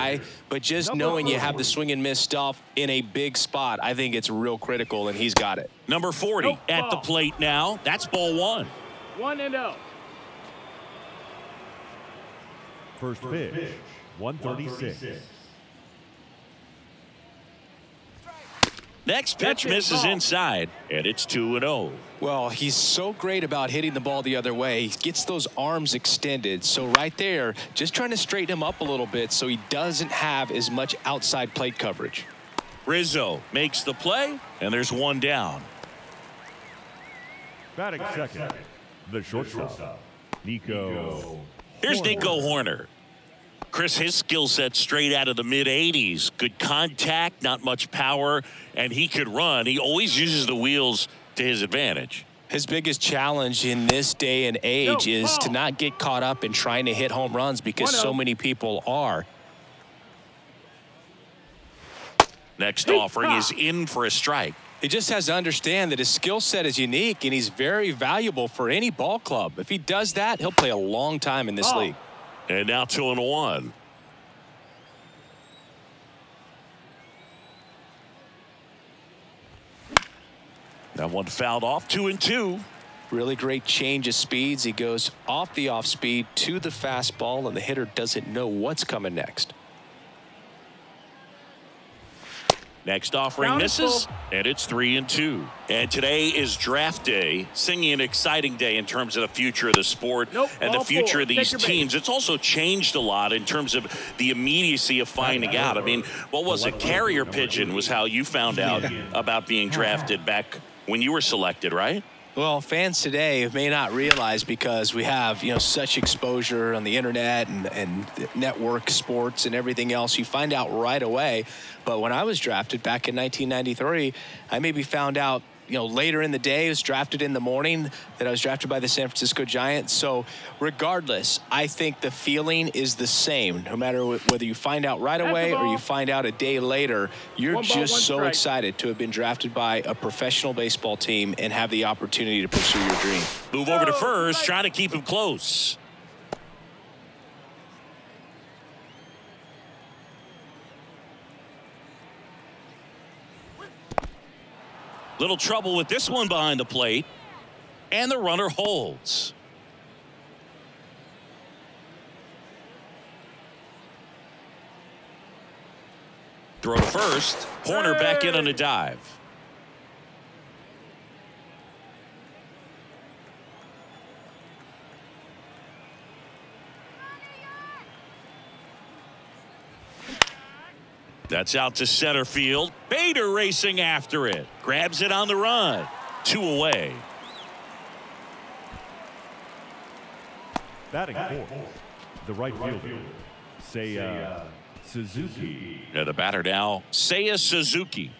guy, but just knowing you have the swing and miss stuff in a big spot, I think it's real critical, and he's got it. Number 40 at the plate now. That's ball one. 1-0. First pitch, 136. Next pitch misses inside, and it's 2-0. Well, he's so great about hitting the ball the other way. He gets those arms extended. So right there, just trying to straighten him up a little bit so he doesn't have as much outside plate coverage. Rizzo makes the play, and there's one down. Batting second, the shortstop, Nico. Here's Nico Horner. Chris, his skill set straight out of the mid-'80s. Good contact, not much power, and he could run. He always uses the wheels to his advantage. His biggest challenge in this day and age is to not get caught up in trying to hit home runs because so many people are. Next offering is in for a strike. He just has to understand that his skill set is unique, and he's very valuable for any ball club. If he does that, he'll play a long time in this league. And now 2-1. That one fouled off. 2-2. Really great change of speeds. He goes off the off speed to the fastball, and the hitter doesn't know what's coming next. Next offering misses, and it's 3-2. And today is draft day, singing an exciting day in terms of the future of the sport and the future of these teams. It's also changed a lot in terms of the immediacy of finding out. I mean, what was it? Carrier pigeon was how you found out about being drafted back when you were selected, right? Well, fans today may not realize because we have, such exposure on the internet and network sports and everything else. You find out right away. But when I was drafted back in 1993, I maybe found out, later in the day. I was drafted in the morning that I was drafted by the San Francisco Giants. So regardless, I think the feeling is the same. No matter whether you find out right away or you find out a day later, you're just so excited to have been drafted by a professional baseball team and have the opportunity to pursue your dream. Move over to first, trying to keep him close. Little trouble with this one behind the plate, and the runner holds. Throw to first. Horner back in on a dive. That's out to center field. Bader racing after it. Grabs it on the run. 2 away. Batting fourth, the right fielder, Seiya Suzuki. Yeah, the batter now, Seiya Suzuki.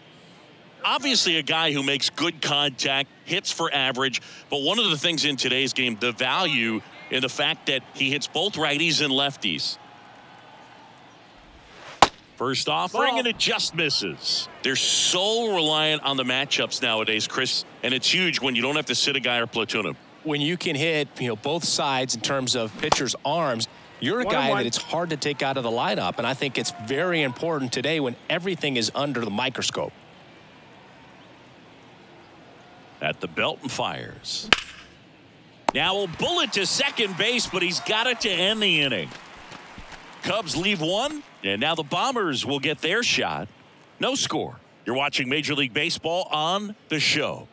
Obviously a guy who makes good contact, hits for average, but one of the things in today's game, the value in the fact that he hits both righties and lefties. First offering, and it just misses. They're so reliant on the matchups nowadays, Chris, and it's huge when you don't have to sit a guy or platoon him. When you can hit, both sides in terms of pitchers' arms, you're a guy that it's hard to take out of the lineup, and I think it's very important today when everything is under the microscope. At the belt and fires. Now a bullet to second base, but he's got it to end the inning. Cubs leave one, and now the Bombers will get their shot. No score. You're watching Major League Baseball on The Show.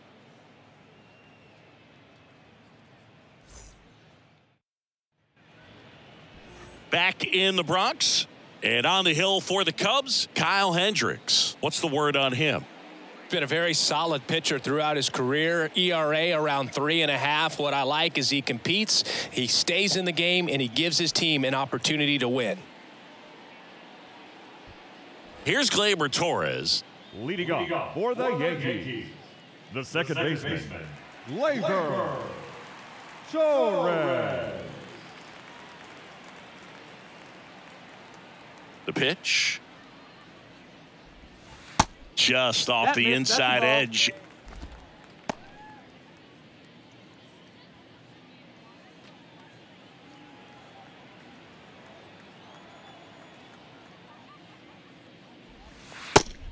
Back in the Bronx, and on the hill for the Cubs, Kyle Hendricks. What's the word on him? Been a very solid pitcher throughout his career. ERA around 3.5. What I like is he competes, he stays in the game, and he gives his team an opportunity to win. Here's Gleyber Torres. Leading off for the Yankees, the second baseman, Gleyber Torres. The pitch. Just off the inside edge.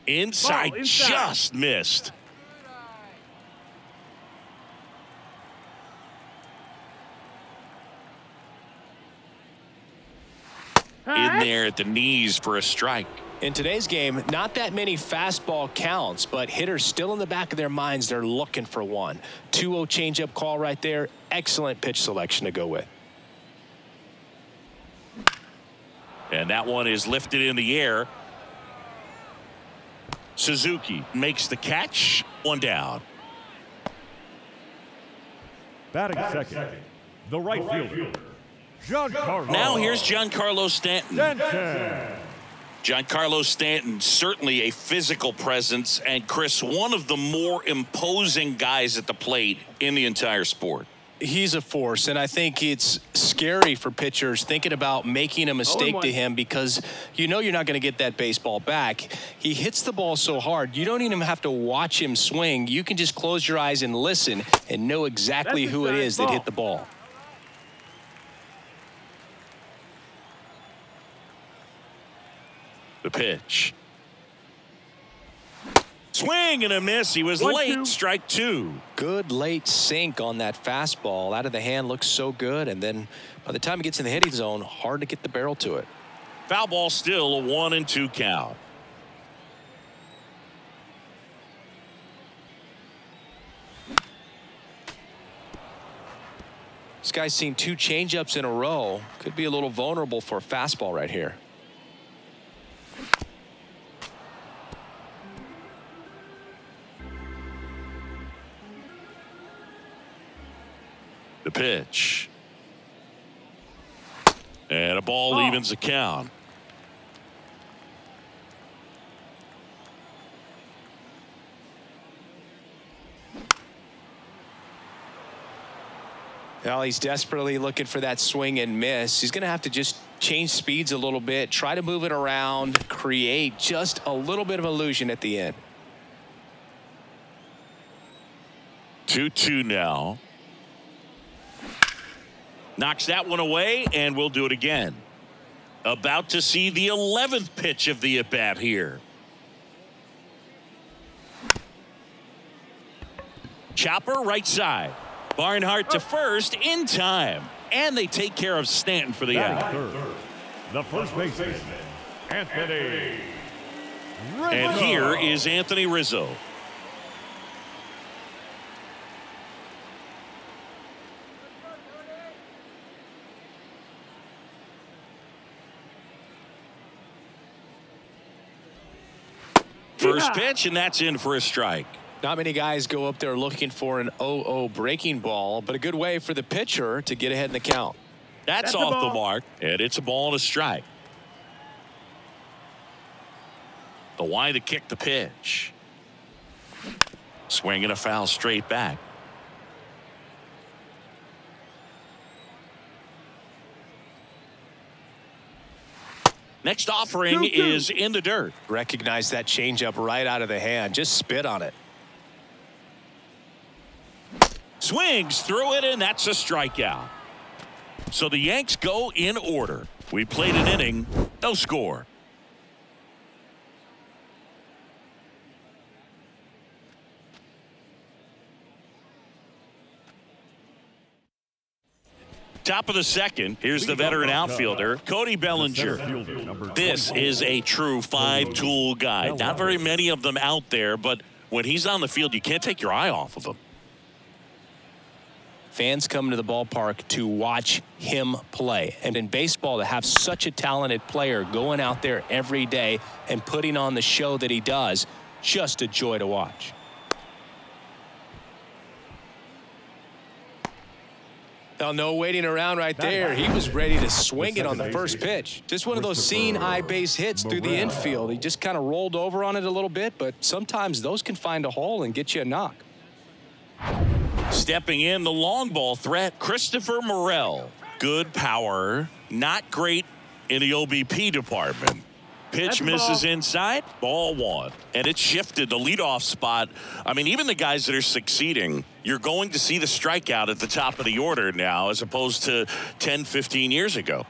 Inside, just missed. In there at the knees for a strike. In today's game, not that many fastball counts, but hitters still in the back of their minds, they're looking for one. 2-0 changeup call right there. Excellent pitch selection to go with. And that one is lifted in the air. Suzuki makes the catch. One down. Batting second, the right fielder, Giancarlo. Now here's Giancarlo Stanton. Giancarlo Stanton, certainly a physical presence, and Chris, one of the more imposing guys at the plate in the entire sport. He's a force, and I think it's scary for pitchers thinking about making a mistake to him because you know you're not going to get that baseball back. He hits the ball so hard, you don't even have to watch him swing. You can just close your eyes and listen and know exactly who it is that hit the ball. The pitch. Swing and a miss. He was late. Strike two. Good late sink on that fastball. Out of the hand looks so good, and then by the time it gets in the hitting zone, hard to get the barrel to it. Foul ball, still a 1-2 count. This guy's seen 2 changeups in a row. Could be a little vulnerable for a fastball right here. The pitch. And a ball evens the count. Well, he's desperately looking for that swing and miss. He's going to have to just change speeds a little bit, try to move it around, create just a little bit of illusion at the end. 2-2 now. Knocks that one away, and we'll do it again. About to see the 11th pitch of the at-bat here. Chopper right side. Barnhart to first in time. And they take care of Stanton for the out. The first baseman, Anthony Rizzo. And here is Anthony Rizzo. First pitch, and that's in for a strike. Not many guys go up there looking for an 0-0 breaking ball, but a good way for the pitcher to get ahead in the count. That's off the mark, and it's a ball and a strike. The wide to kick the pitch. Swing and a foul straight back. Next offering is in the dirt. Recognize that changeup right out of the hand. Just spit on it. Swings through it, and that's a strikeout. So the Yanks go in order. We played an inning, no score. Top of the second, here's the veteran outfielder, Cody Bellinger. This is a true 5-tool guy. Not very many of them out there, but when he's on the field, you can't take your eye off of him. Fans come to the ballpark to watch him play. And in baseball, to have such a talented player going out there every day and putting on the show that he does, just a joy to watch. Oh, no waiting around right there. He was ready to swing it on the first pitch. Just one of those seeing eye base hits through the infield. He just kind of rolled over on it a little bit, but sometimes those can find a hole and get you a knock. Stepping in, the long ball threat, Christopher Morel. Good power, not great in the OBP department. Pitch misses inside, ball one. And it's shifted the leadoff spot. I mean, even the guys that are succeeding, you're going to see the strikeout at the top of the order now as opposed to 10, 15 years ago.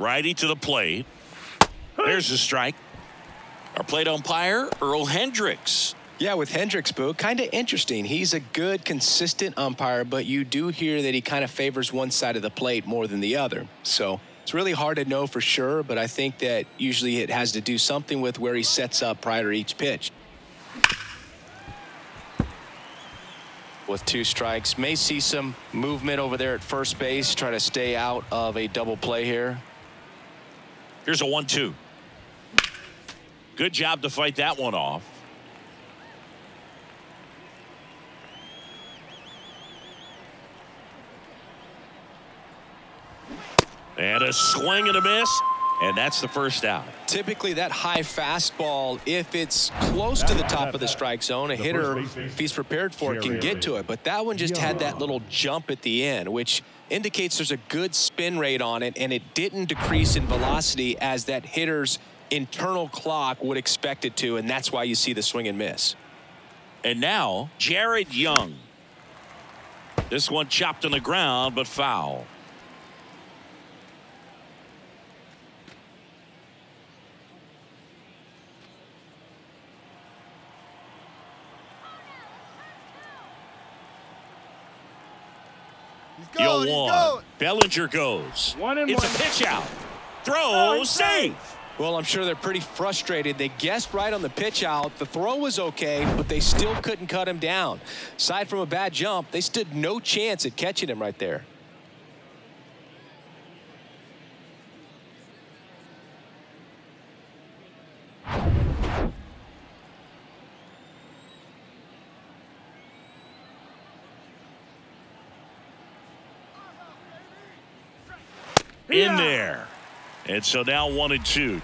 Righty to the plate. There's a strike. Our plate umpire, Earl Hendricks. Yeah, with Hendricks, Boo, kind of interesting. He's a good, consistent umpire, but you do hear that he kind of favors one side of the plate more than the other. So it's really hard to know for sure, but I think that usually it has to do something with where he sets up prior to each pitch. With 2 strikes, may see some movement over there at first base, try to stay out of a double play here. Here's a 1-2. Good job to fight that one off. And a swing and a miss, and that's the first out. Typically that high fastball, if it's close to the top of the strike zone, a hitter, if he's prepared for it, can get to it. But that one just had that little jump at the end, which indicates there's a good spin rate on it, and it didn't decrease in velocity as that hitter's internal clock would expect it to, and that's why you see the swing and miss. And now Jared Young. This one chopped on the ground, but foul. One. Bellinger goes. It's a pitch out. Throw safe. Well, I'm sure they're pretty frustrated. They guessed right on the pitch out. The throw was okay, but they still couldn't cut him down. Aside from a bad jump, they stood no chance at catching him right there. In there. And so now 1-2.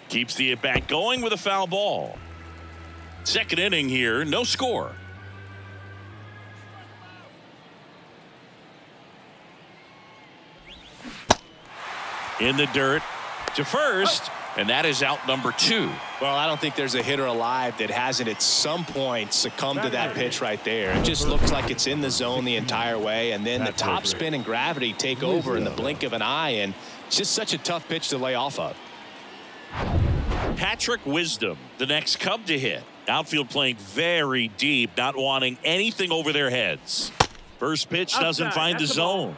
Keeps the at-bat going with a foul ball. Second inning here, no score. In the dirt to first. And that is out number 2. Well, I don't think there's a hitter alive that hasn't at some point succumbed to that pitch right there. It just looks like it's in the zone the entire way, and then the top spin and gravity take over in the blink of an eye, and it's just such a tough pitch to lay off of. Patrick Wisdom, the next Cub to hit. Outfield playing very deep, not wanting anything over their heads. First pitch doesn't find the zone.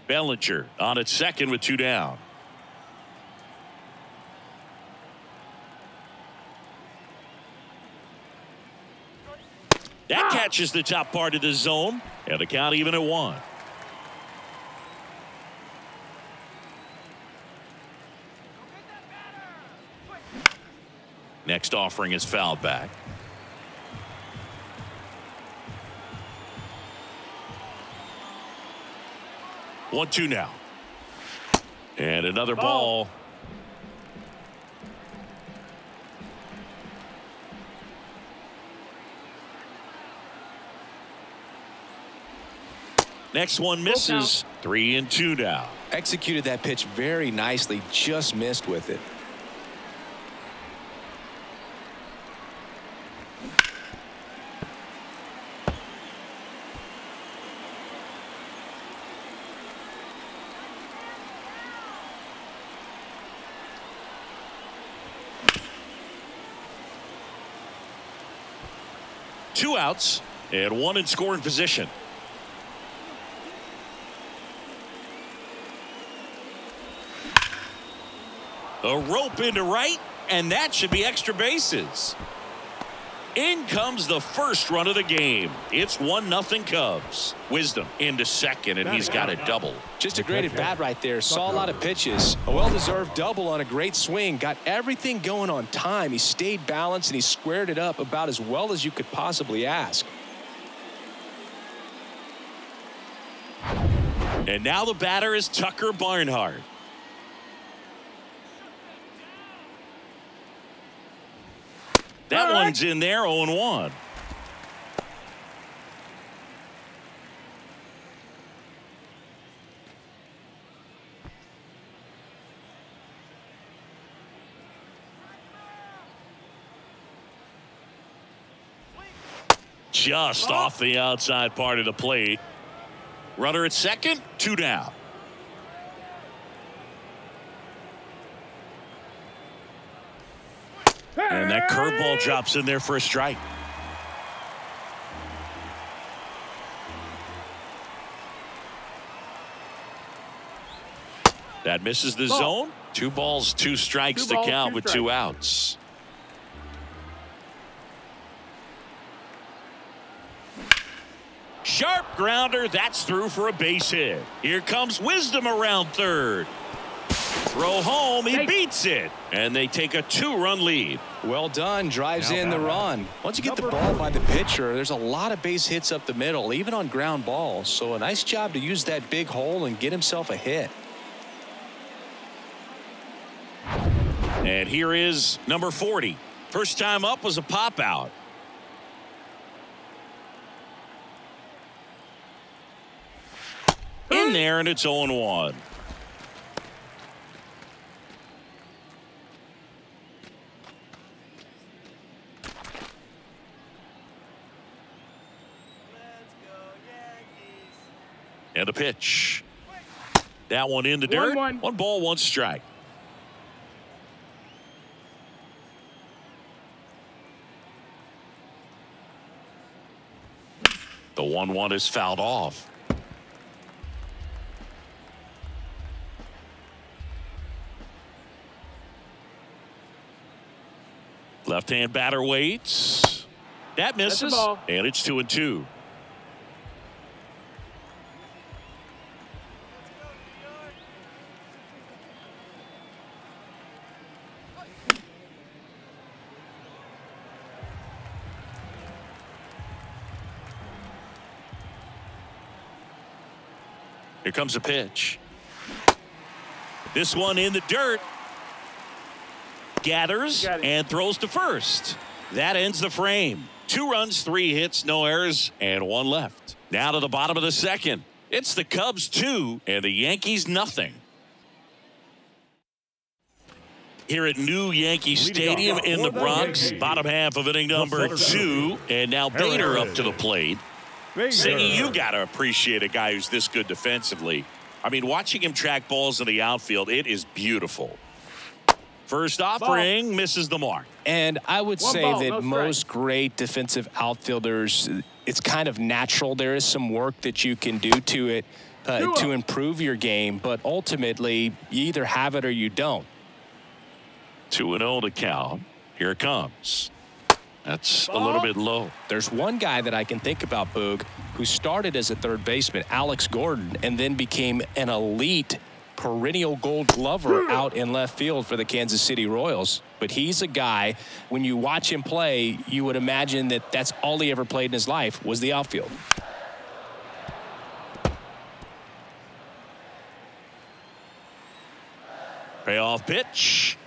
Bellinger on at second with 2 down. That catches the top part of the zone, and the count even at 1. Next offering is fouled back. 1-2 now. And another ball. Next one misses. 3-2 now. Executed that pitch very nicely, just missed with it. Two outs and one in scoring position. A rope into right, and that should be extra bases. In comes the first run of the game. It's 1-0 Cubs. Wisdom into second, and he's got a double. Just a great at bat right there. Saw a lot of pitches. A well-deserved double on a great swing. Got everything going on time. He stayed balanced, and he squared it up about as well as you could possibly ask. And now the batter is Tucker Barnhart. That one's in there, 0-1. just off the outside part of the plate. Runner at second, 2 down. And that curveball drops in there for a strike. That misses the zone. 2 balls, 2 strikes to count with 2 outs. Sharp grounder. That's through for a base hit. Here comes Wisdom around third. Throw home. He beats it. And they take a 2-run lead. Well done. Drives in the run. Once you get the ball by the pitcher, there's a lot of base hits up the middle, even on ground balls. So a nice job to use that big hole and get himself a hit. And here is number 40. First time up was a pop out. In there, and it's 0-1. And the pitch. That one in the dirt. 1 ball, 1 strike. The 1-1 is fouled off. Left-hand batter waits. That misses. And it's 2-2. Here comes a pitch. This one in the dirt. Gathers and throws to first. That ends the frame. 2 runs, 3 hits, no errors, and 1 left. Now to the bottom of the second. It's the Cubs 2 and the Yankees nothing. Here at New Yankee Stadium in the Bronx, bottom half of inning number 2, and now Bader up to the plate. Siggy, you got to appreciate a guy who's this good defensively. I mean, watching him track balls in the outfield, it is beautiful. First offering misses the mark. And I would say that most great defensive outfielders, it's kind of natural. There is some work that you can do to it to improve your game, but ultimately you either have it or you don't. 2-0 to count. Here it comes. That's a little bit low. There's one guy that I can think about, Boog, who started as a third baseman, Alex Gordon, and then became an elite perennial Gold Glover out in left field for the Kansas City Royals. But he's a guy, when you watch him play, you would imagine that that's all he ever played in his life was the outfield. Payoff pitch.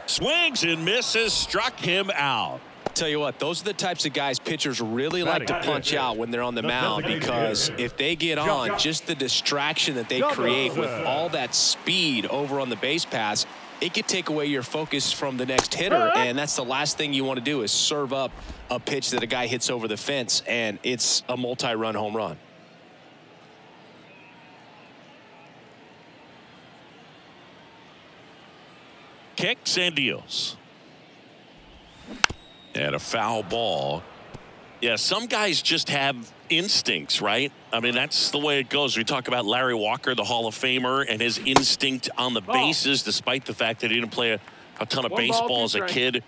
Swings and misses, struck him out. Tell you what, those are the types of guys pitchers really like to punch out when they're on the mound, because if they get on, just the distraction that they create with all that speed over on the base pass, it could take away your focus from the next hitter, and that's the last thing you want to do is serve up a pitch that a guy hits over the fence, and it's a multi-run home run. Kicks and deals. And a foul ball. Yeah, some guys just have instincts, right? I mean, that's the way it goes. We talk about Larry Walker, the Hall of Famer, and his instinct on the bases, despite the fact that he didn't play a ton of baseball as a kid.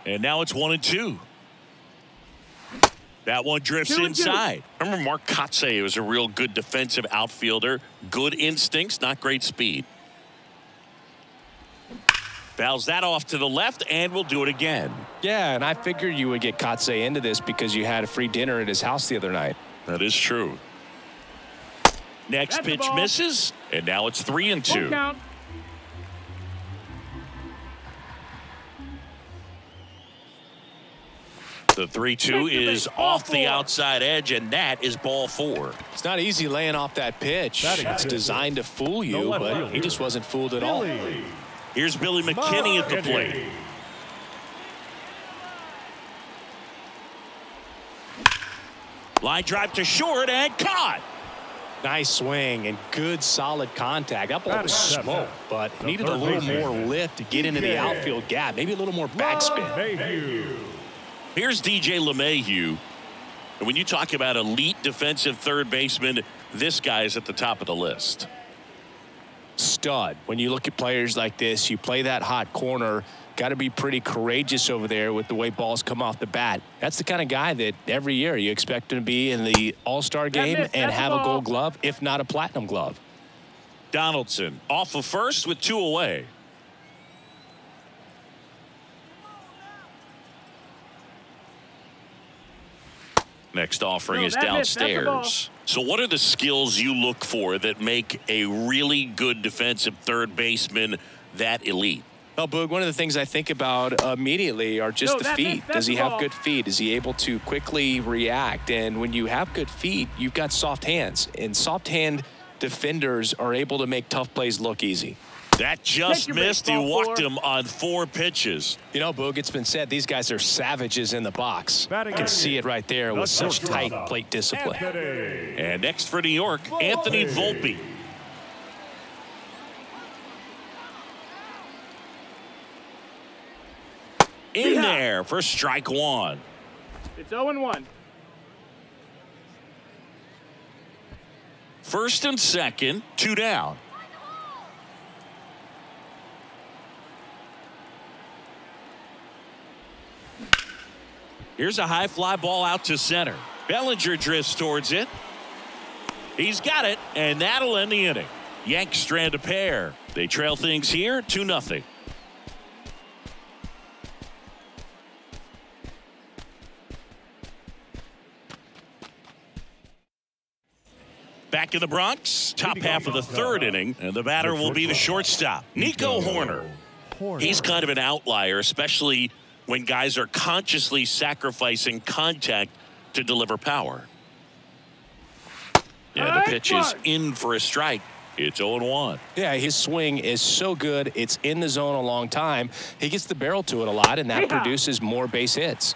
And now it's 1-2. That one drifts inside. Remember Mark Kotsay was a real good defensive outfielder. Good instincts, not great speed. Fouls that off to the left, and we'll do it again. Yeah, and I figured you would get Kotsay into this because you had a free dinner at his house the other night. That is true. Next pitch misses, and now it's 3-2. The 3-2 is off the outside edge, and that is ball 4. It's not easy laying off that pitch. It's designed to fool you, but he just wasn't fooled at all. Here's Billy McKinney at the plate. Line drive to short and caught. Nice swing and good solid contact. That ball was smoke, but needed a little more lift to get into the outfield gap. Maybe a little more backspin. Here's DJ LeMahieu. And when you talk about elite defensive third baseman, this guy is at the top of the list. Stud. When you look at players like this, you play that hot corner, got to be pretty courageous over there with the way balls come off the bat. That's the kind of guy that every year you expect him to be in the All-Star game and have a Gold Glove, if not a Platinum Glove. Donaldson off of first with 2 away. Next offering is downstairs. So what are the skills you look for that make a really good defensive third baseman that elite? Well, Boog, one of the things I think about immediately are just the feet. Does he have good feet? Is he able to quickly react? And when you have good feet, you've got soft hands. And soft hand defenders are able to make tough plays look easy. That just missed. He walked him on 4 pitches. You know, Boog, it's been said these guys are savages in the box. You can see it right there with such tight plate discipline. And next for New York, Anthony Volpe. In there for strike 1. It's 0-1. First and second, 2 down. Here's a high fly ball out to center. Bellinger drifts towards it. He's got it, and that'll end the inning. Yanks strand a pair. They trail things here 2-0. Back in the Bronx, top half of the 3rd inning, and the batter will be the shortstop, Nico Hoerner. He's kind of an outlier, especially when guys are consciously sacrificing contact to deliver power. And the pitch is in for a strike. It's 0-1. Yeah, his swing is so good. It's in the zone a long time. He gets the barrel to it a lot, and that produces more base hits.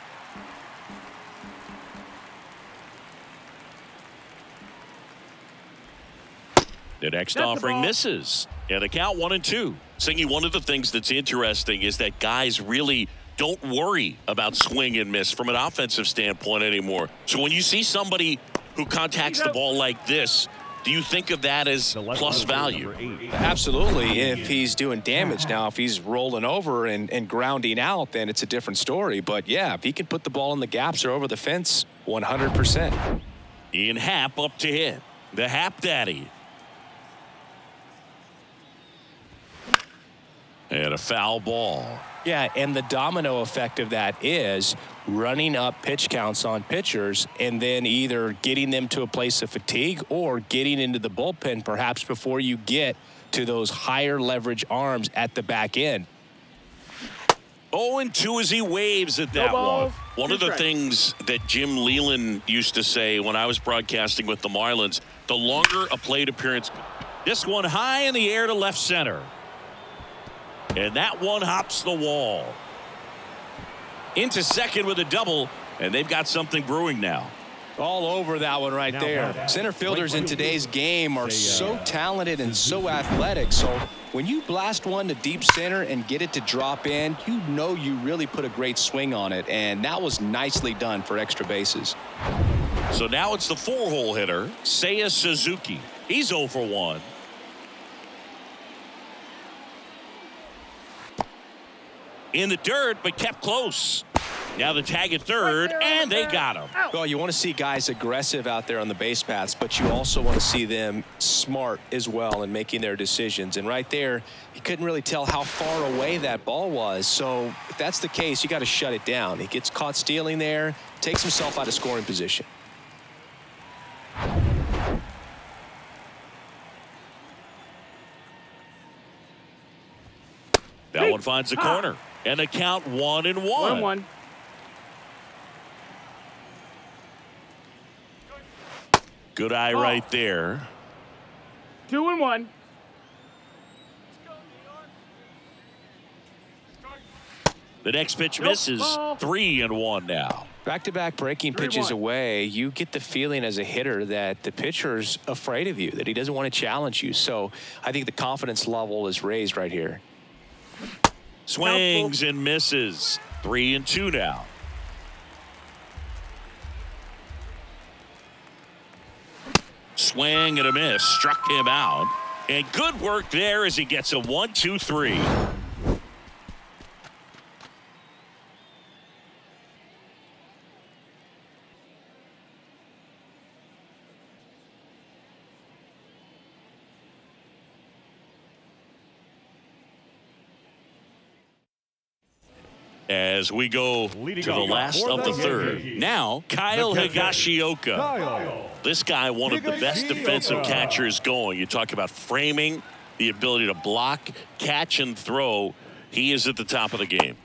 The next offering misses. And the count 1-2. Singy, one of the things that's interesting is that guys really don't worry about swing and miss from an offensive standpoint anymore. So when you see somebody who contacts the ball like this, do you think of that as plus value? Absolutely. If he's doing damage now, if he's rolling over and grounding out, then it's a different story. But yeah, if he can put the ball in the gaps or over the fence, 100%. Ian Happ up to hit. The Happ Daddy. And a foul ball. Yeah, and the domino effect of that is running up pitch counts on pitchers and then either getting them to a place of fatigue or getting into the bullpen perhaps before you get to those higher leverage arms at the back end. 0-2 as he waves at that one. One of the things that Jim Leland used to say when I was broadcasting with the Marlins, the longer a plate appearance, this one high in the air to left center. And that one hops the wall. Into second with a double, and they've got something brewing now. All over that one right there. Center fielders in today's game are so talented and so athletic. So when you blast one to deep center and get it to drop in, you know you really put a great swing on it. And that was nicely done for extra bases. So now it's the 4-hole hitter, Seiya Suzuki. He's 0 for 1. In the dirt, but kept close. Now the tag at third, and they got him. Well, you want to see guys aggressive out there on the base paths, but you also want to see them smart as well in making their decisions. And right there, he couldn't really tell how far away that ball was. So if that's the case, you got to shut it down. He gets caught stealing there, takes himself out of scoring position. That one finds the corner. And the count 1-1. 1-1. Good eye right there. 2-1. The next pitch misses. 3-1 now. Back-to-back breaking pitches away, you get the feeling as a hitter that the pitcher's afraid of you, that he doesn't want to challenge you. So I think the confidence level is raised right here. Swings and misses. 3-2 now. Swing and a miss. Struck him out. And good work there as he gets a 1-2-3. As we go to the last of the third. Now, Kyle Higashioka. This guy, one of the best defensive catchers going. You talk about framing, the ability to block, catch, and throw. He is at the top of the game.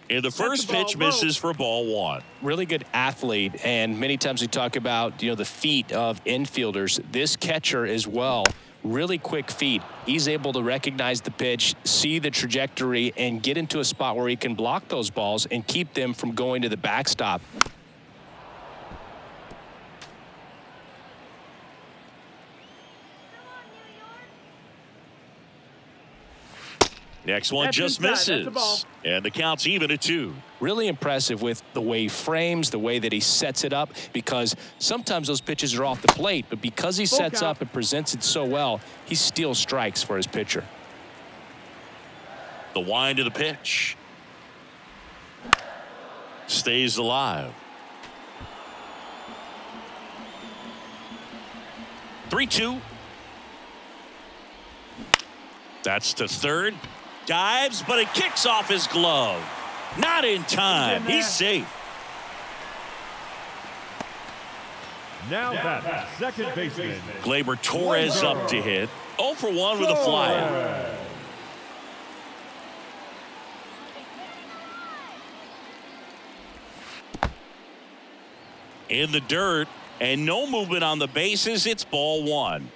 And the first pitch misses for ball 1. Really good athlete, and many times we talk about, the feet of infielders. This catcher as well. Really quick feet. He's able to recognize the pitch, see the trajectory, and get into a spot where he can block those balls and keep them from going to the backstop. Next one just misses. And the count's even at 2. Really impressive with the way he frames, the way that he sets it up, because sometimes those pitches are off the plate, but because he sets up and presents it so well, he steals strikes for his pitcher. The wind of the pitch. Stays alive. 3-2. That's to third. Dives, but it kicks off his glove. Not in time. He's safe. Now that second baseman. Gleyber Torres up to hit. 0 for 1 with a flyout. In the dirt, and no movement on the bases. It's ball 1.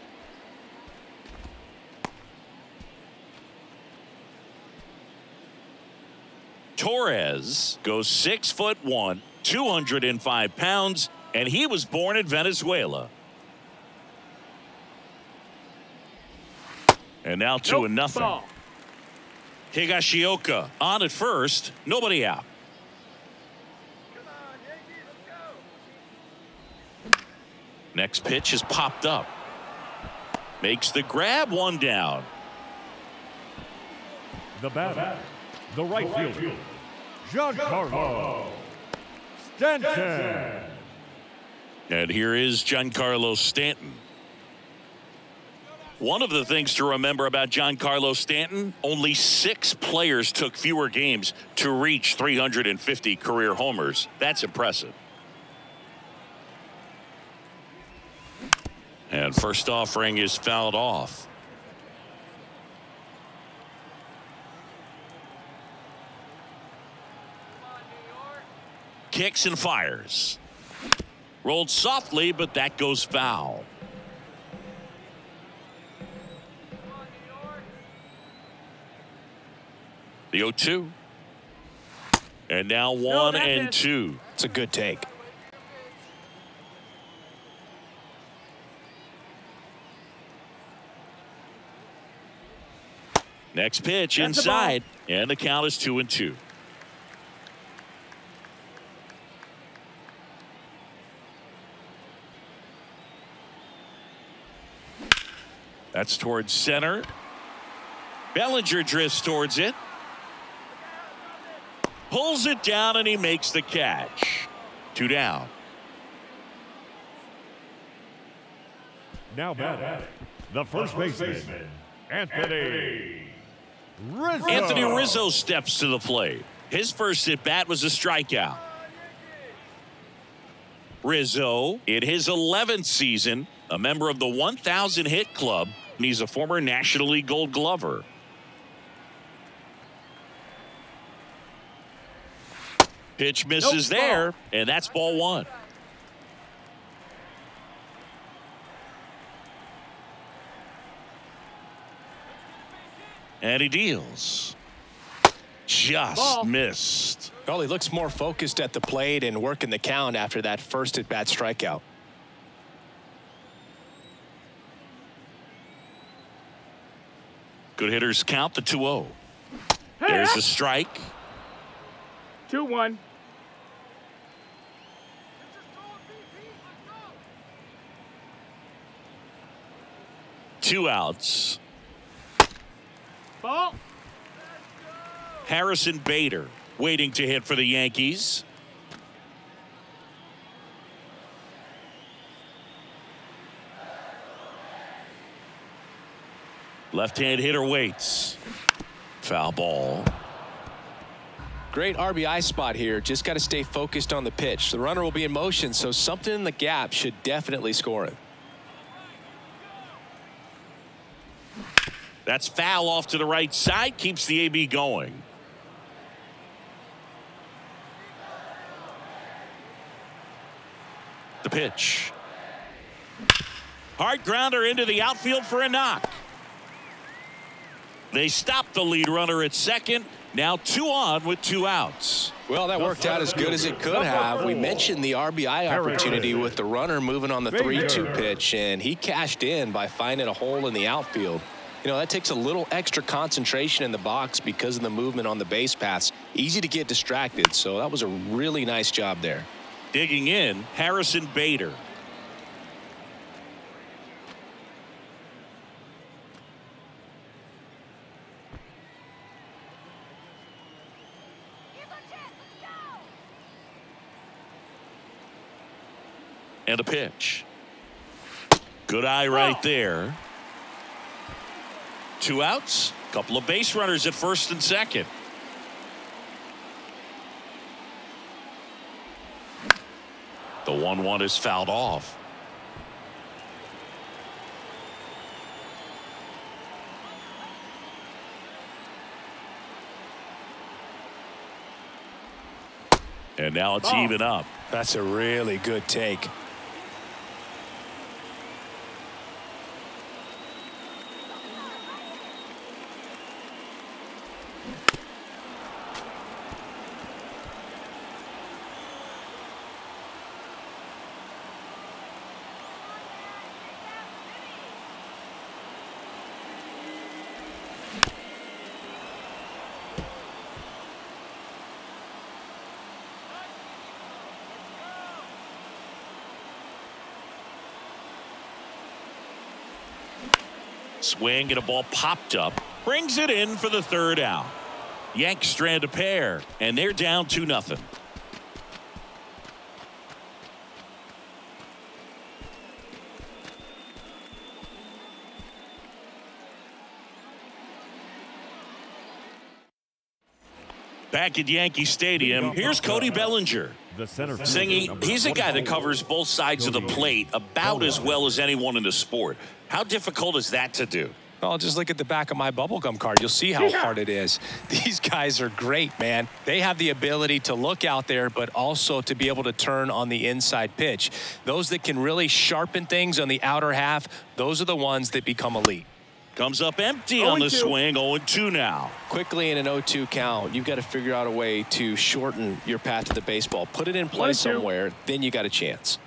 Torres goes 6'1", 205 pounds, and he was born in Venezuela. And now 2-0. Higashioka on at first, nobody out. Next pitch is popped up. Makes the grab, 1 down. The batter, the right fielder, Giancarlo Stanton. And here is Giancarlo Stanton. One of the things to remember about Giancarlo Stanton, only 6 players took fewer games to reach 350 career homers. That's impressive. And first offering is fouled off. Kicks and fires. Rolled softly, but that goes foul. The 0-2. And now 1-2. It's a good take. Next pitch inside, and the count is 2-2. That's towards center. Bellinger drifts towards it. Pulls it down, and he makes the catch. 2 down. Now batting, the first baseman, Anthony Rizzo. Anthony Rizzo steps to the plate. His first at bat was a strikeout. Rizzo, in his 11th season, a member of the 1,000 hit club, and he's a former National League Gold Glover. Pitch misses there, and that's ball 1. And he deals. Just missed. Well, he looks more focused at the plate and working the count after that first at-bat strikeout. Good hitters count the 2-0. There's a strike. 2-1. Two outs. Ball. Harrison Bader waiting to hit for the Yankees. Left-hand hitter waits. Foul ball. Great RBI spot here. Just got to stay focused on the pitch. The runner will be in motion, so something in the gap should definitely score it. That's foul off to the right side. Keeps the AB going. The pitch. Hard grounder into the outfield for a knock. They stopped the lead runner at second. Now 2 on with 2 outs. Well, that worked out as good as it could have. We mentioned the RBI opportunity with the runner moving on the 3-2 pitch, and he cashed in by finding a hole in the outfield. You know, that takes a little extra concentration in the box because of the movement on the base paths. Easy to get distracted, so that was a really nice job there. Digging in, Harrison Bader. And a pitch. Good eye right there. 2 outs. Couple of base runners at first and second. The 1-1 is fouled off. And now it's even up. That's a really good take. Swing and a ball popped up. Brings it in for the 3rd out. Yanks strand a pair, and they're down 2-0. Back at Yankee Stadium, here's Cody Bellinger. Singing, he's a guy that covers both sides of the plate about as well as anyone in the sport. How difficult is that to do? Well, just look at the back of my bubblegum card. You'll see how hard it is. These guys are great, man. They have the ability to look out there, but also to be able to turn on the inside pitch. Those that can really sharpen things on the outer half, those are the ones that become elite. Comes up empty on the swing. 0-2 now. Quickly in an 0-2 count, you've got to figure out a way to shorten your path to the baseball. Put it in play somewhere, then you got a chance.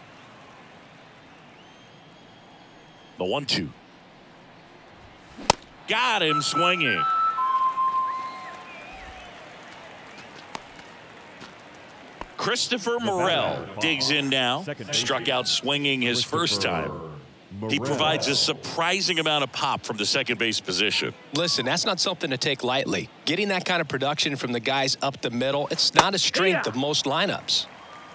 The 1-2. Got him swinging. Christopher Morel digs in now. Struck out swinging his first time. He provides a surprising amount of pop from the second base position. Listen, that's not something to take lightly. Getting that kind of production from the guys up the middle, it's not a strength of most lineups.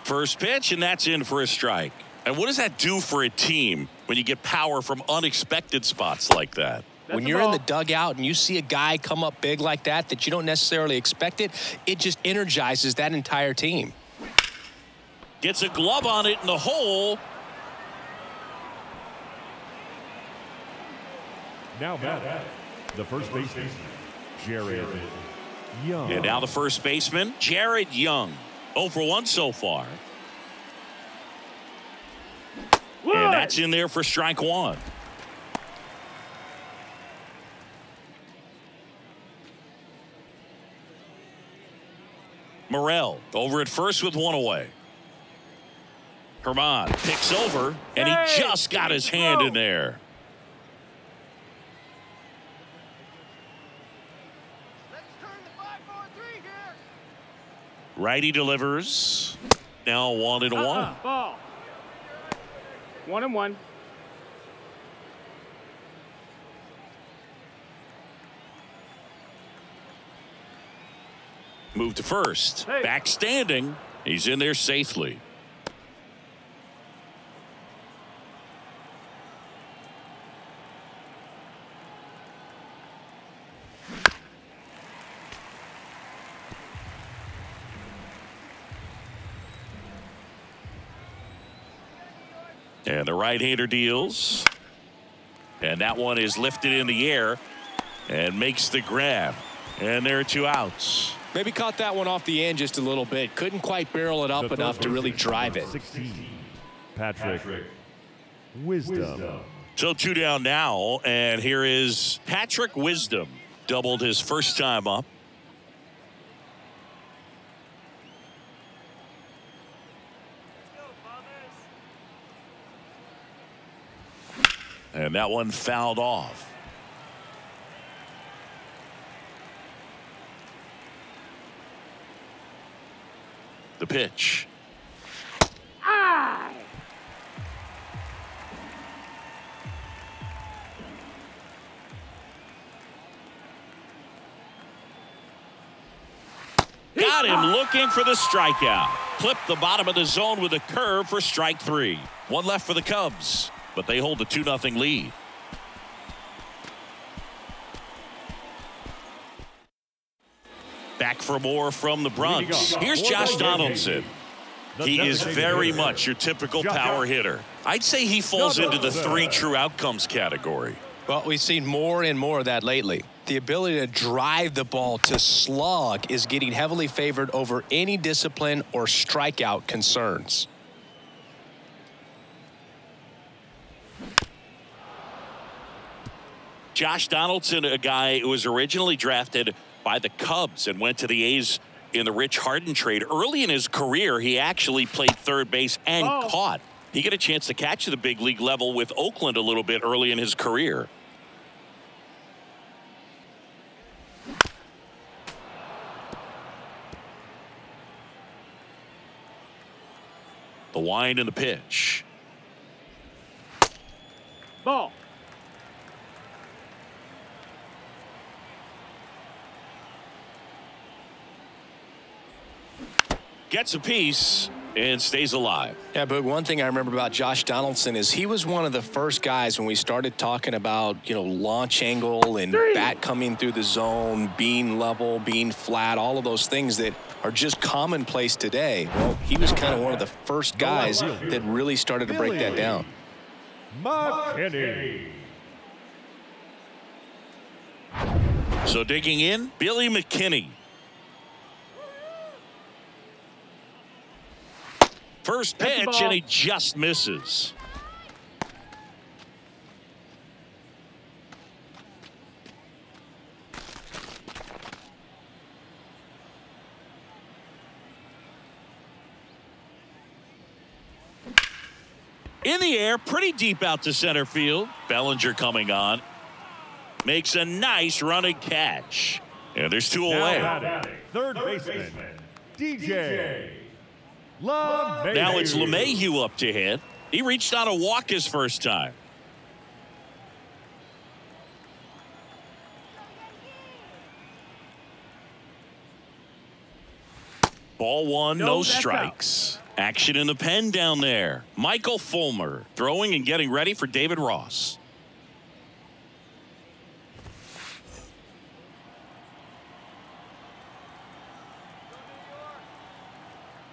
First pitch, and that's in for a strike. And what does that do for a team when you get power from unexpected spots like that? When you're in the dugout and you see a guy come up big like that you don't necessarily expect it, it just energizes that entire team. Gets a glove on it in the hole. Now back, the first baseman, Jared Young. And now the first baseman, Jared Young. 0 for 1 so far. And that's in there for strike 1. Morel over at first with one away. Herman picks over, and he just got his hand in there. Righty delivers. Now 1-1. Ball. 1-1. Move to first. Back standing. He's in there safely. And the right-hander deals. And that one is lifted in the air and makes the grab. And there are 2 outs. Maybe caught that one off the end just a little bit. Couldn't quite barrel it up enough to really drive it. 16, Patrick Wisdom. So 2 down now, and here is Patrick Wisdom. Doubled his first time up. And that one fouled off. The pitch. Got him looking for the strikeout. Clipped the bottom of the zone with a curve for strike 3. One left for the Cubs, but they hold the 2-0 lead. Back for more from the Bronx. Here's Josh Donaldson. He is very much your typical power hitter. I'd say he falls into the 3 true outcomes category. Well, we've seen more and more of that lately. The ability to drive the ball to slug is getting heavily favored over any discipline or strikeout concerns. Josh Donaldson, a guy who was originally drafted by the Cubs and went to the A's in the Rich Harden trade. Early in his career, he actually played third base and caught. He got a chance to catch the big league level with Oakland a little bit early in his career. The wind and the pitch. Ball. Gets a piece and stays alive. Yeah, but one thing I remember about Josh Donaldson is he was one of the first guys when we started talking about, launch angle and bat coming through the zone, being level, being flat, all of those things that are just commonplace today. Well, he was kind of one of the first guys that really started to break that down. McKinney. So digging in, Billy McKinney. First pitch, and he just misses. In the air, pretty deep out to center field. Bellinger coming on. Makes a nice running catch. And there's 2 away. Third baseman, DJ. Now it's LeMahieu up to hit. He reached on a walk his first time. Ball 1, no strikes. Action in the pen down there. Michael Fulmer throwing and getting ready for David Ross.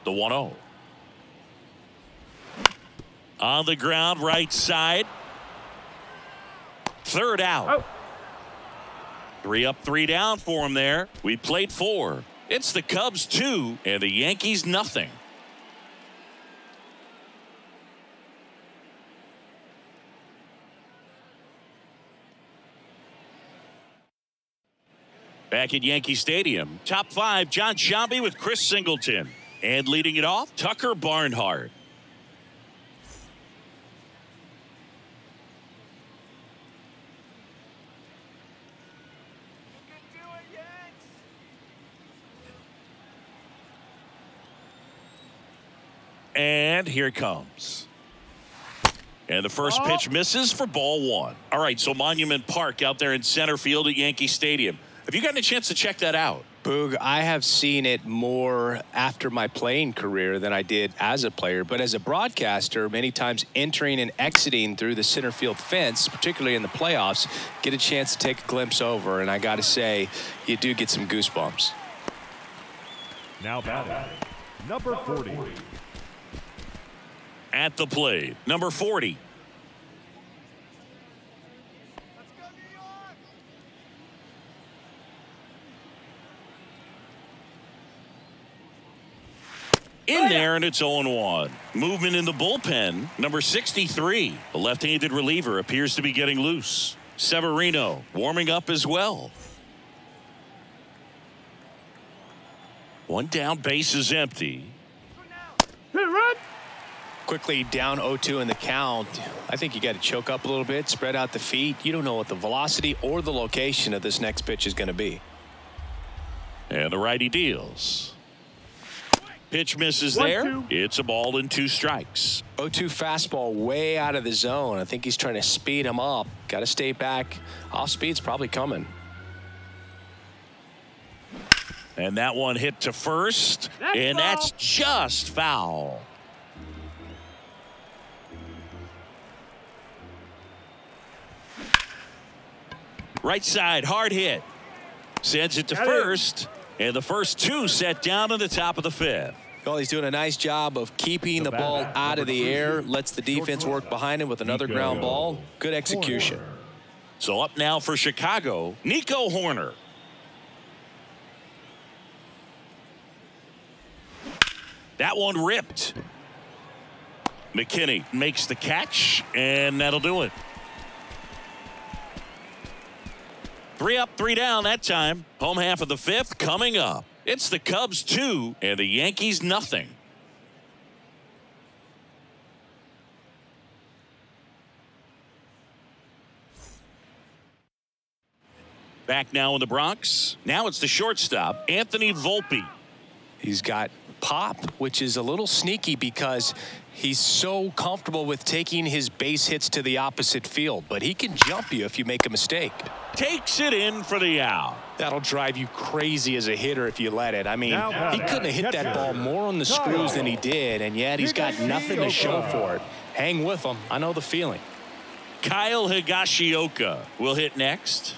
The 1-0. On the ground, right side. Third out. 3 up, 3 down for him there. We played 4. It's the Cubs 2 and the Yankees nothing. Back at Yankee Stadium, top 5, John Sciambi with Chris Singleton. And leading it off, Tucker Barnhart. And here it comes. And the first pitch misses for ball 1. All right, so Monument Park out there in center field at Yankee Stadium. Have you gotten a chance to check that out? Boog, I have seen it more after my playing career than I did as a player. But as a broadcaster, many times entering and exiting through the center field fence, particularly in the playoffs, get a chance to take a glimpse over. And I got to say, you do get some goosebumps. Now batting, number 40. At the plate, number 40. In there, and it's 0-1. Movement in the bullpen, number 63. The left-handed reliever appears to be getting loose. Severino warming up as well. One down, base is empty. Quickly down 0-2 in the count. I think you got to choke up a little bit, spread out the feet. You don't know what the velocity or the location of this next pitch is going to be. And the righty deals. Pitch misses there. It's a ball and 2 strikes. 0-2 fastball way out of the zone. I think he's trying to speed him up. Got to stay back. Off speed's probably coming. And that one hit to first. And that's just foul. Right side, hard hit. Sends it to first. And the first 2 set down in the top of the 5th. Well, he's doing a nice job of keeping the ball out of the air. Lets the defense work behind him with another ground ball. Good execution. So up now for Chicago, Nico Horner. That one ripped. McKinney makes the catch, and that'll do it. 3 up, 3 down that time. Home half of the 5th coming up. It's the Cubs 2 and the Yankees nothing. Back now in the Bronx. Now it's the shortstop, Anthony Volpe. He's got pop, which is a little sneaky because he's so comfortable with taking his base hits to the opposite field, but he can jump you if you make a mistake. Takes it in for the out. That'll drive you crazy as a hitter if you let it. I mean, he couldn't have hit that ball more on the screws than he did, and yet he's got nothing to show for it. Hang with him. I know the feeling. Kyle Higashioka will hit next.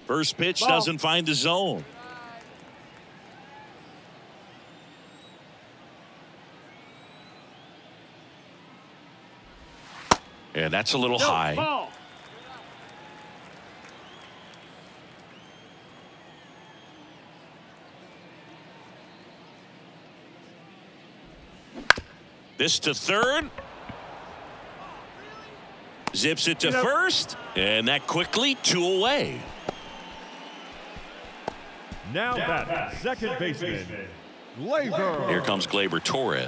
First pitch doesn't find the zone. And that's a little high. Ball. This to third. Zips it to first. And that quickly 2 away. Now that second baseman, Gleyber. Here comes Gleyber Torres.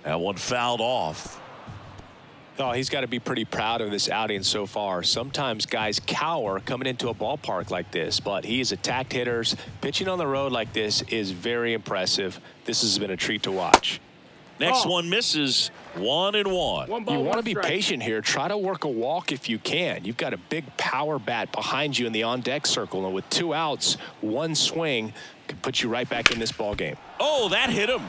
That one fouled off. Oh, he's got to be pretty proud of this outing so far. Sometimes guys cower coming into a ballpark like this, but he has attacked hitters. Pitching on the road like this is very impressive. This has been a treat to watch. Next one misses. 1-1. You want to be patient here. Try to work a walk if you can. You've got a big power bat behind you in the on-deck circle, and with 2 outs, 1 swing could put you right back in this ball game. Oh, that hit him.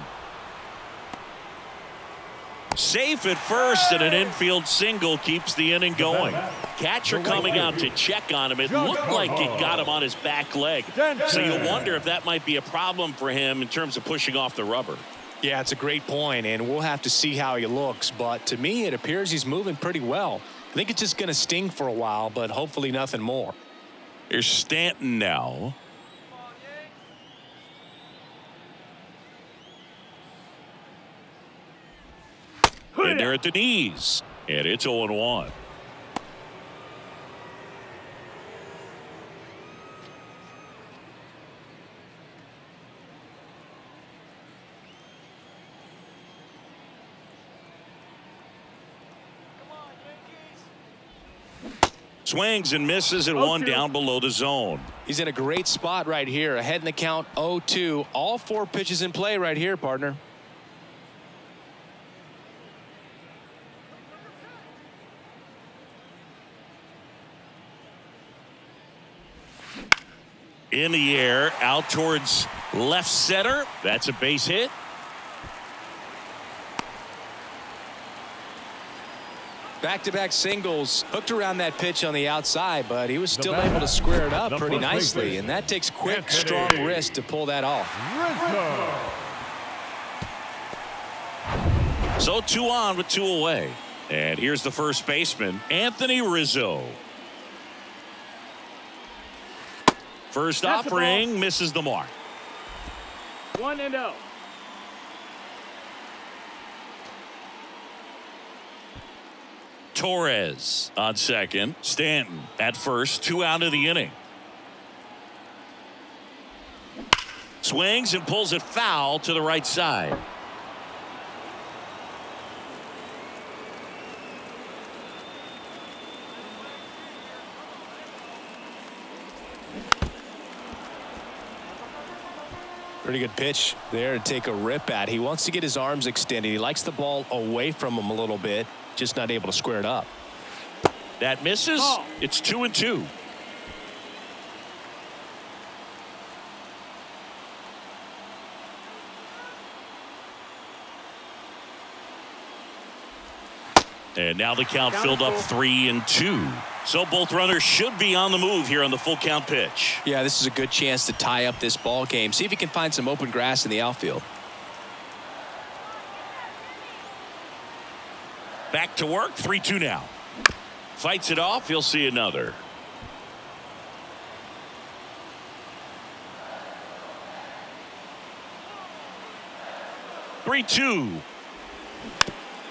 Safe at first, and an infield single keeps the inning going. Catcher coming out to check on him. It looked like it got him on his back leg. So you wonder if that might be a problem for him in terms of pushing off the rubber. Yeah, it's a great point, and we'll have to see how he looks. But to me, it appears he's moving pretty well. I think it's just going to sting for a while, but hopefully nothing more. Here's Stanton now. in there at the knees. And it's 0-1. Swings and misses at 1 down below the zone. He's in a great spot right here. Ahead in the count 0-2. All 4 pitches in play right here, partner. In the air, out towards left center. That's a base hit. Back-to-back singles, hooked around that pitch on the outside, but he was still able to square it up pretty nicely, and that takes quick, strong wrist to pull that off. So 2 on with 2 away. And here's the first baseman, Anthony Rizzo. First offering misses the mark. 1-0. Torres on second. Stanton at first. 2 out of the inning. Swings and pulls it foul to the right side. Pretty good pitch there to take a rip at. He wants to get his arms extended. He likes the ball away from him a little bit, just not able to square it up. That misses. Oh. It's 2-2. And now the count filled up 3-2. So both runners should be on the move here on the full count pitch. Yeah, this is a good chance to tie up this ball game. See if he can find some open grass in the outfield. Back to work. 3-2 now. Fights it off. He'll see another. (3-2).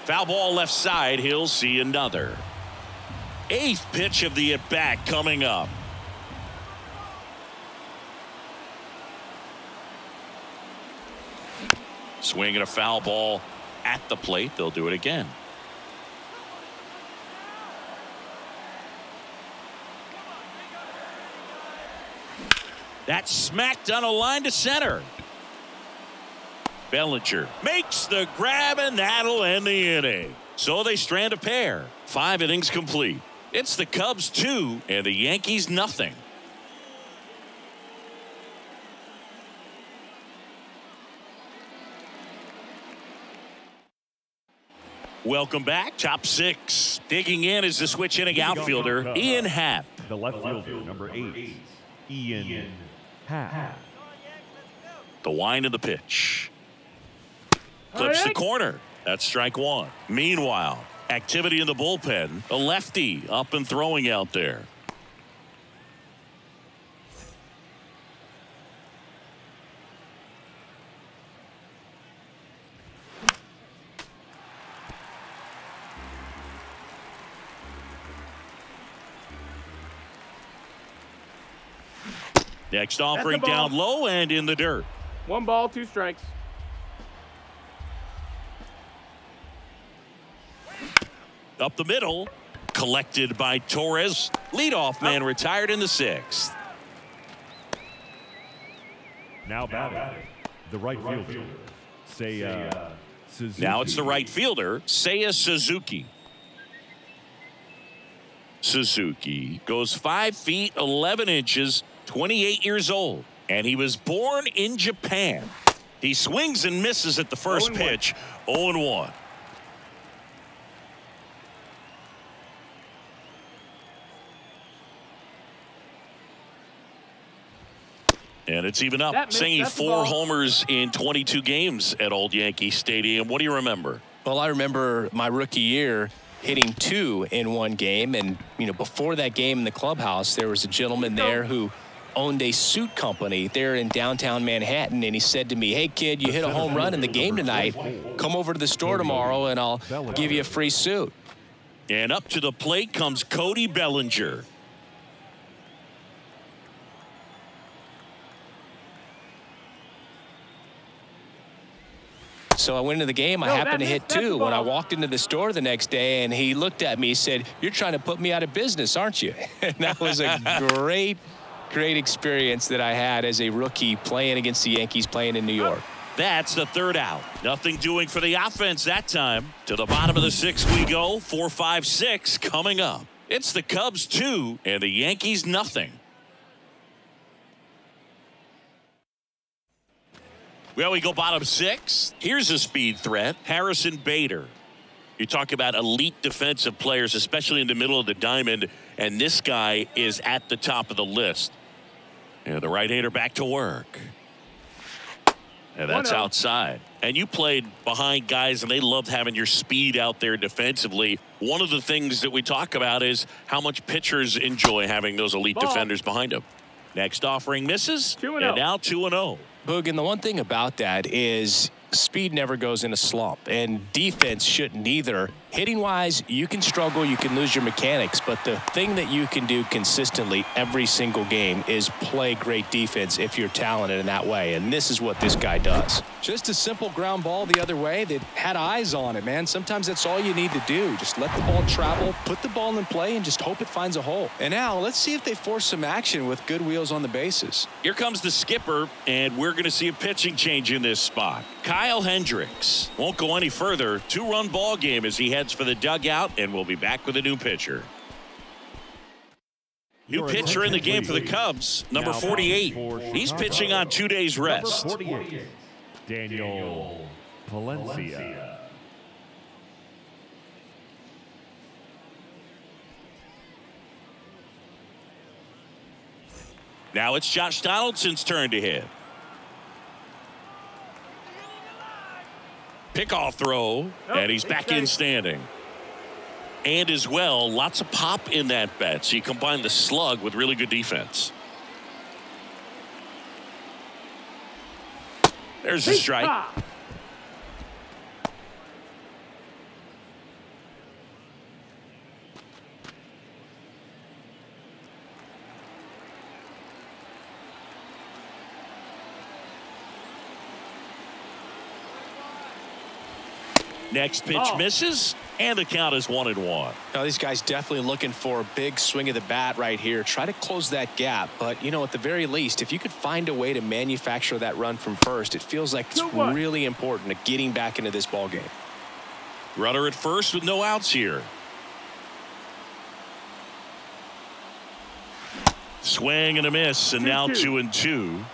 Foul ball left side. He'll see another. 8th pitch of the at-bat coming up. Swinging a foul ball at the plate. They'll do it again. That's smacked on a line to center. Bellinger makes the grab, and that'll end the inning. So they strand a pair. 5 innings complete. It's the Cubs 2 and the Yankees nothing. Welcome back. Top 6. Digging in is the switch inning outfielder, Ian Happ. The left fielder, number 8, Ian Happ. The wind of the pitch. Clips the corner. That's strike 1. Meanwhile, activity in the bullpen. A lefty up and throwing out there. Next offering down low and in the dirt. 1 ball, 2 strikes. Up the middle, collected by Torres. Leadoff man retired in the 6th. Now batting, the right fielder, Seiya Suzuki. Now it's the right fielder, Seiya Suzuki. Suzuki goes 5 feet 11 inches, 28 years old, and he was born in Japan. He swings and misses at the first pitch. 0-1. And it's even up. Singing 4 homers in 22 games at Old Yankee Stadium. What do you remember? Well, I remember my rookie year hitting 2 in one game, and before that game in the clubhouse, there was a gentleman there who owned a suit company there in downtown Manhattan, and he said to me, "Hey, kid, you hit a home run in the game tonight. Come over to the store tomorrow, and I'll give you a free suit." And up to the plate comes Cody Bellinger. So I went into the game. I happened to hit 2 when I walked into the store the next day, and he looked at me and said, "You're trying to put me out of business, aren't you?" And that was a great experience that I had as a rookie playing against the Yankees, playing in New York. That's the 3rd out. Nothing doing for the offense that time. To the bottom of the 6th we go. 4, 5, 6 coming up. It's the Cubs 2 and the Yankees nothing. Well, we go bottom 6. Here's a speed threat. Harrison Bader. You talk about elite defensive players, especially in the middle of the diamond, and this guy is at the top of the list. And the right-hander back to work. And that's outside. And you played behind guys, and they loved having your speed out there defensively. One of the things that we talk about is how much pitchers enjoy having those elite defenders behind them. Next offering misses, and now 2-0. Boog, and the one thing about that is speed never goes in a slump, and defense shouldn't either. Hitting-wise, you can struggle, you can lose your mechanics, but the thing that you can do consistently every single game is play great defense if you're talented in that way, and this is what this guy does. Just a simple ground ball the other way that had eyes on it, man. Sometimes that's all you need to do. Just let the ball travel, put the ball in play, and just hope it finds a hole. And now, let's see if they force some action with good wheels on the bases. Here comes the skipper, and we're going to see a pitching change in this spot. Kyle Hendricks won't go any further. 2-run ball game as he heads for the dugout, and we'll be back with a new pitcher. New pitcher in the game for the Cubs, number 48. He's pitching on 2 days rest. Number 48, Daniel Palencia. Now it's Josh Donaldson's turn to hit. Pickoff throw, and he's back in standing. And as well, lots of pop in that bat. So you combine the slug with really good defense. There's the strike. Next pitch misses, and the count is 1-1. Now, these guys definitely looking for a big swing of the bat right here. Try to close that gap. But, you know, at the very least, if you could find a way to manufacture that run from first, it feels like it's really important to getting back into this ball game. Runner at first with no outs here. Swing and a miss, and now 2-2.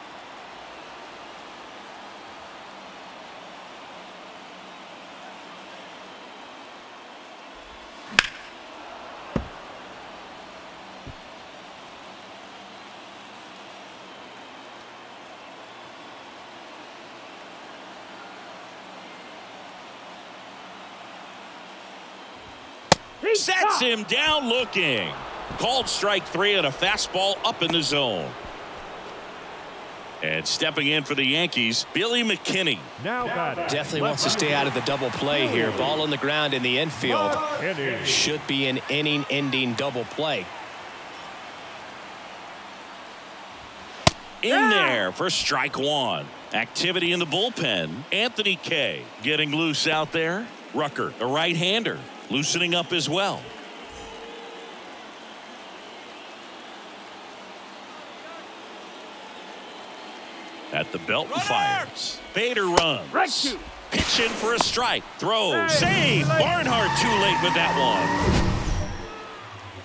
Sets him down looking. Called strike 3 and a fastball up in the zone. And stepping in for the Yankees, Billy McKinney. Now definitely wants to stay out of the double play here. Ball on the ground in the infield. Should be an inning-ending double play. In there for strike 1. Activity in the bullpen. Anthony Kay getting loose out there. Rucker, the right-hander, loosening up as well. At the belt and fires. Bader runs. Pitch in for a strike. Throw. Save. Barnhart too late with that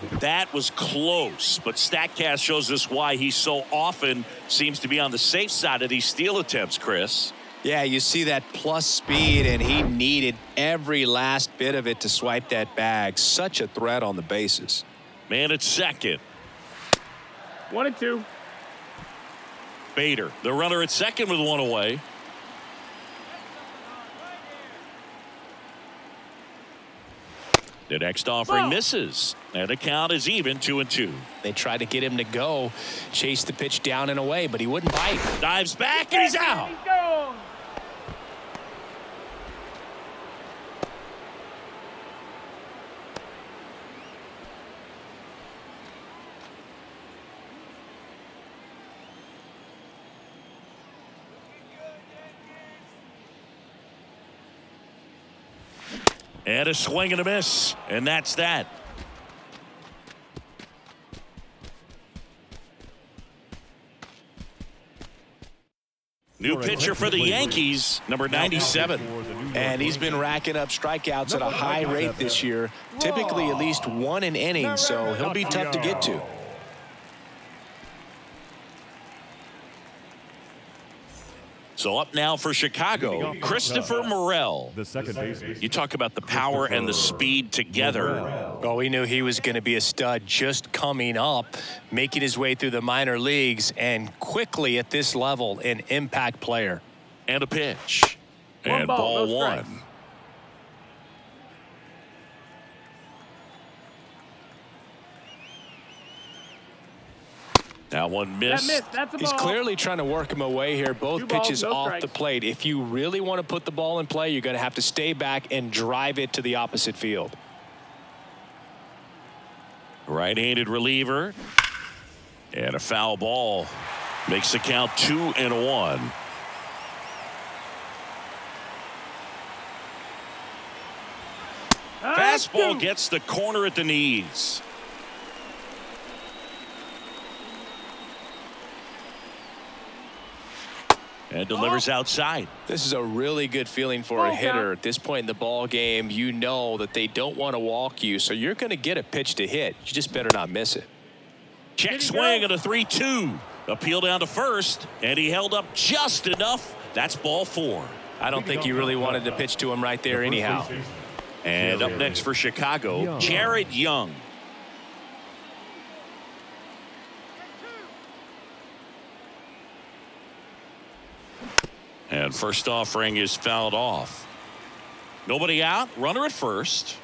one. That was close, but StatCast shows us why he so often seems to be on the safe side of these steal attempts, Chris. Yeah, you see that plus speed, and he needed every last bit of it to swipe that bag. Such a threat on the bases. Man at second. 1-2. Bader, the runner at second with one away. The next offering misses, and the count is even 2-2. They tried to get him to go, chase the pitch down and away, but he wouldn't bite. Dives back, and he's out. He's gone. And a swing and a miss, and that's that. New pitcher for the Yankees, number 97. And he's been racking up strikeouts at a high rate this year, typically at least one an inning, so he'll be tough to get to. So up now for Chicago, Christopher Morel. The second baseman. You talk about the power and the speed together. Well, we knew he was going to be a stud just coming up, making his way through the minor leagues, and quickly at this level, an impact player. And a pitch. And ball one. That one missed. That's a He's ball. clearly trying to work him away here. Both 2 balls, pitches no off strikes. the plate. If you really want to put the ball in play, you're going to have to stay back and drive it to the opposite field. Right-handed reliever. And a foul ball. Makes the count 2-1. Fastball gets the corner at the knees. And delivers outside. This is a really good feeling for a hitter. At this point in the ball game, you know that they don't want to walk you, so you're going to get a pitch to hit. You just better not miss it. Check swing at a 3-2. Appeal down to first, and he held up just enough. That's ball 4. I don't think you really wanted to pitch to him right there anyhow. And up next for Chicago, Jared Young. And first offering is fouled off. Nobody out. Runner at first.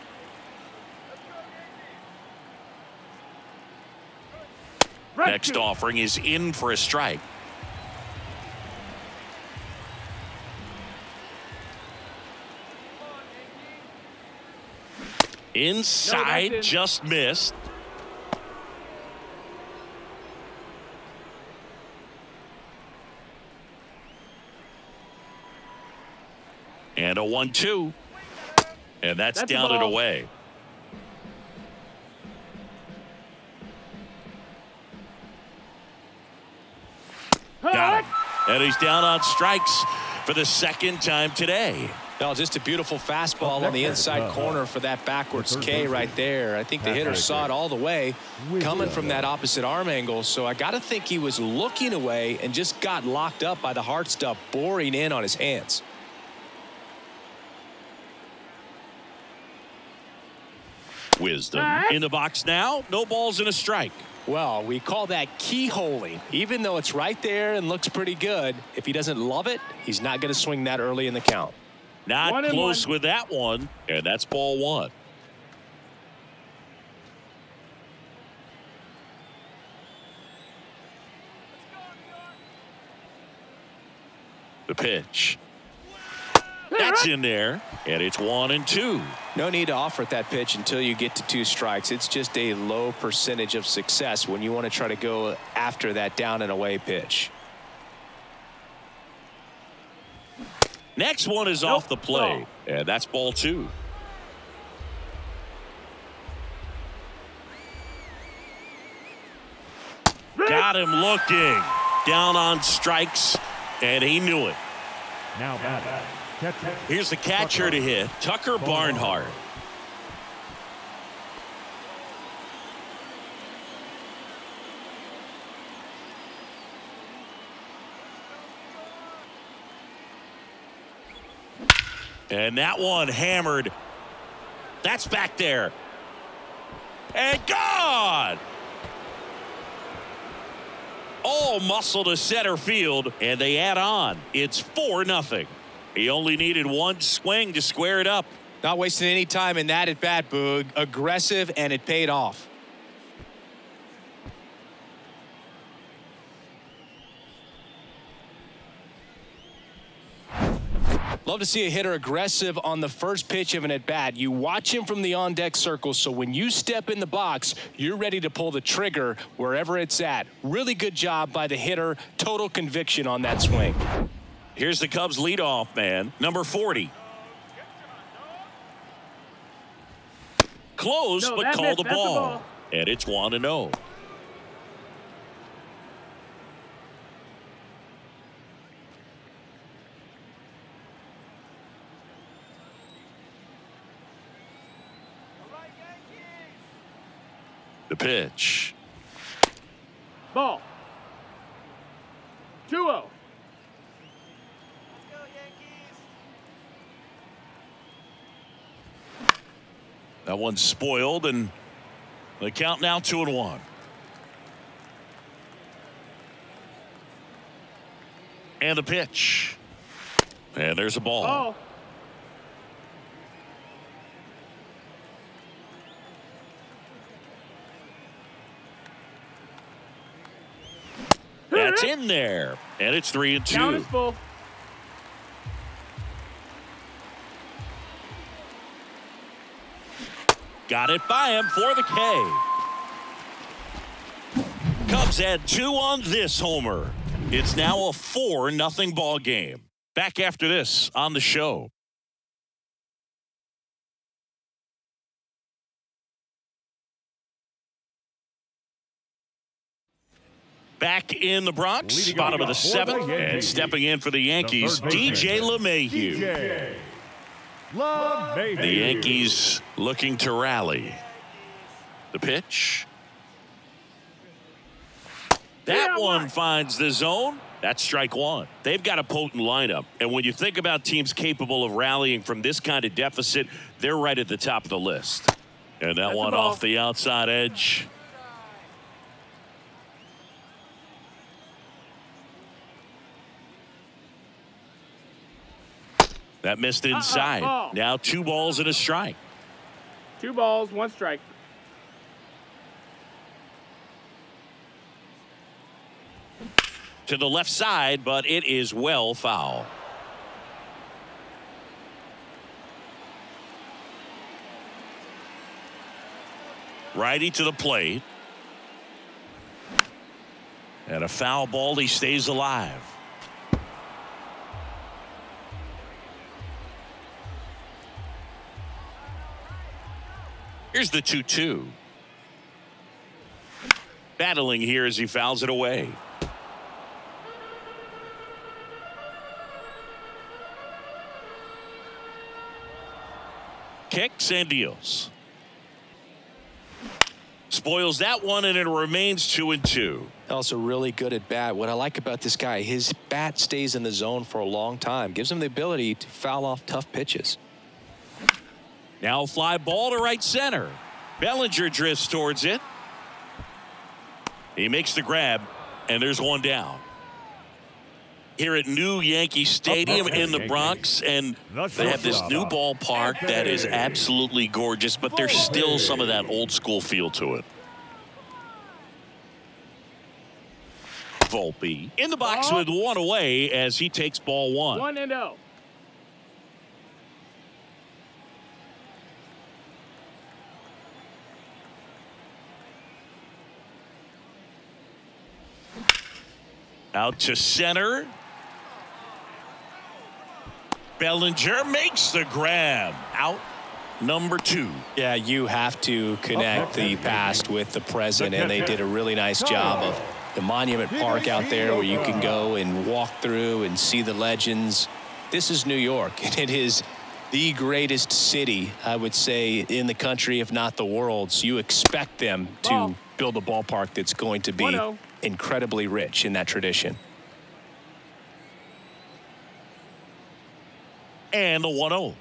Next offering is in for a strike. Inside, just missed. And a 1-2. And that's down and away. Got him. And he's down on strikes for the second time today. No, just a beautiful fastball on the inside corner for that backwards K right there. I think the hitter saw it all the way coming from that opposite arm angle. So I got to think he was looking away and just got locked up by the hard stuff boring in on his hands. Wisdom in the box now. No balls and a strike. Well, we call that keyholing. Even though it's right there and looks pretty good, if he doesn't love it, he's not going to swing that early in the count. Not close with that one, and that's ball 1. The pitch. That's in there, and it's 1-2. No need to offer that pitch until you get to 2 strikes. It's just a low percentage of success when you want to try to go after that down and away pitch. Next one is off the plate, and that's ball 2. Got him looking. Down on strikes, and he knew it. Now batting. Here's the catcher to hit, Tucker Barnhart. And that one hammered. That's back there. And gone! All muscle to center field, and they add on. It's 4-0. He only needed one swing to square it up. Not wasting any time in that at bat, Boog. Aggressive, and it paid off. Love to see a hitter aggressive on the first pitch of an at-bat. You watch him from the on-deck circle, so when you step in the box, you're ready to pull the trigger wherever it's at. Really good job by the hitter. Total conviction on that swing. Here's the Cubs leadoff man, number 40. Close, but called the ball. And it's 1-0. The pitch. Ball. 2-0. That one's spoiled, and the count now 2-1. And the pitch. And there's a ball. Oh. That's in there. And it's 3-2. Count is full. Got it by him for the K. Cubs had 2 on this homer. It's now a 4-0 ball game. Back after this on the show. Back in the Bronx, bottom of the 7th, and stepping in for the Yankees, DJ LeMahieu. The Yankees looking to rally. The pitch. That one finds the zone. That's strike one. They've got a potent lineup. And when you think about teams capable of rallying from this kind of deficit, they're right at the top of the list. And that one off the outside edge. That missed inside. Now 2 balls and a strike. 2 balls, 1 strike. To the left side, but it is well foul. Righty to the plate. And a foul ball. He stays alive. Here's the 2-2. Battling here as he fouls it away. Kicks and deals. Spoils that one, and it remains 2-2. Also really good at bat. What I like about this guy, his bat stays in the zone for a long time. Gives him the ability to foul off tough pitches. Now fly ball to right center. Bellinger drifts towards it. He makes the grab, and there's one down. Here at New Yankee Stadium in the Bronx, and they have this new ballpark that is absolutely gorgeous, but there's still some of that old school feel to it. Volpe in the box with 1 away as he takes ball 1. 1-0. Out to center. Bellinger makes the grab. Out number 2. Yeah, you have to connect the past with the present, and they did a really nice job of the Monument Park out there where you can go and walk through and see the legends. This is New York, and it is the greatest city, I would say, in the country, if not the world. So you expect them to build a ballpark that's going to be incredibly rich in that tradition. And the 1-0.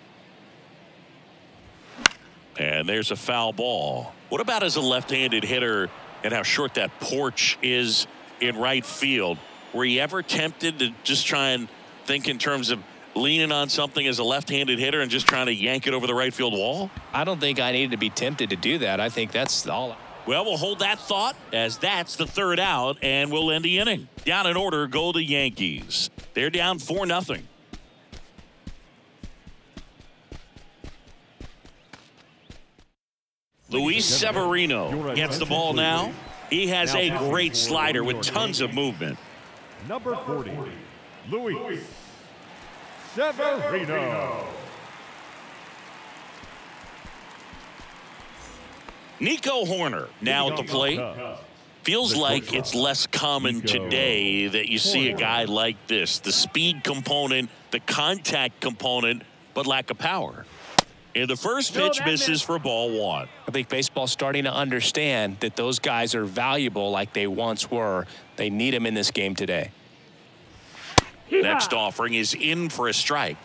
And there's a foul ball. What about as a left-handed hitter and how short that porch is in right field? Were you ever tempted to just try and think in terms of leaning on something as a left-handed hitter and just trying to yank it over the right field wall? I don't think I needed to be tempted to do that. I think that's all. Well, we'll hold that thought as that's the third out, and we'll end the inning. Down in order go the Yankees. They're down 4-0. Luis Severino gets the ball now. He has a great slider with tons of movement. Number 40, Luis Severino. Nico Horner now at the plate. Feels like it's less common today that you see a guy like this. The speed component, the contact component, but lack of power. And the first pitch misses for ball one. I think baseball's starting to understand that those guys are valuable like they once were. They need them in this game today. Next offering is in for a strike.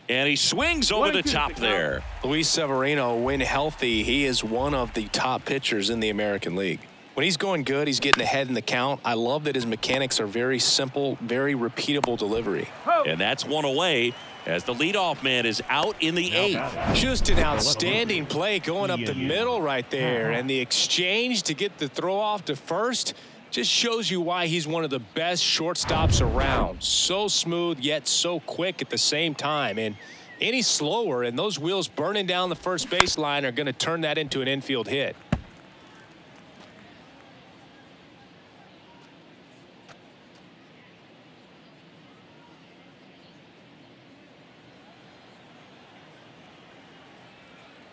And he swings over the top there. Luis Severino, when healthy, he is one of the top pitchers in the American League. When he's going good, he's getting ahead in the count. I love that his mechanics are very simple, very repeatable delivery. And that's one away as the leadoff man is out in the eighth. Just an outstanding play going up the middle right there. And the exchange to get the throw off to first just shows you why he's one of the best shortstops around. So smooth, yet so quick at the same time. And any slower, and those wheels burning down the first baseline are going to turn that into an infield hit.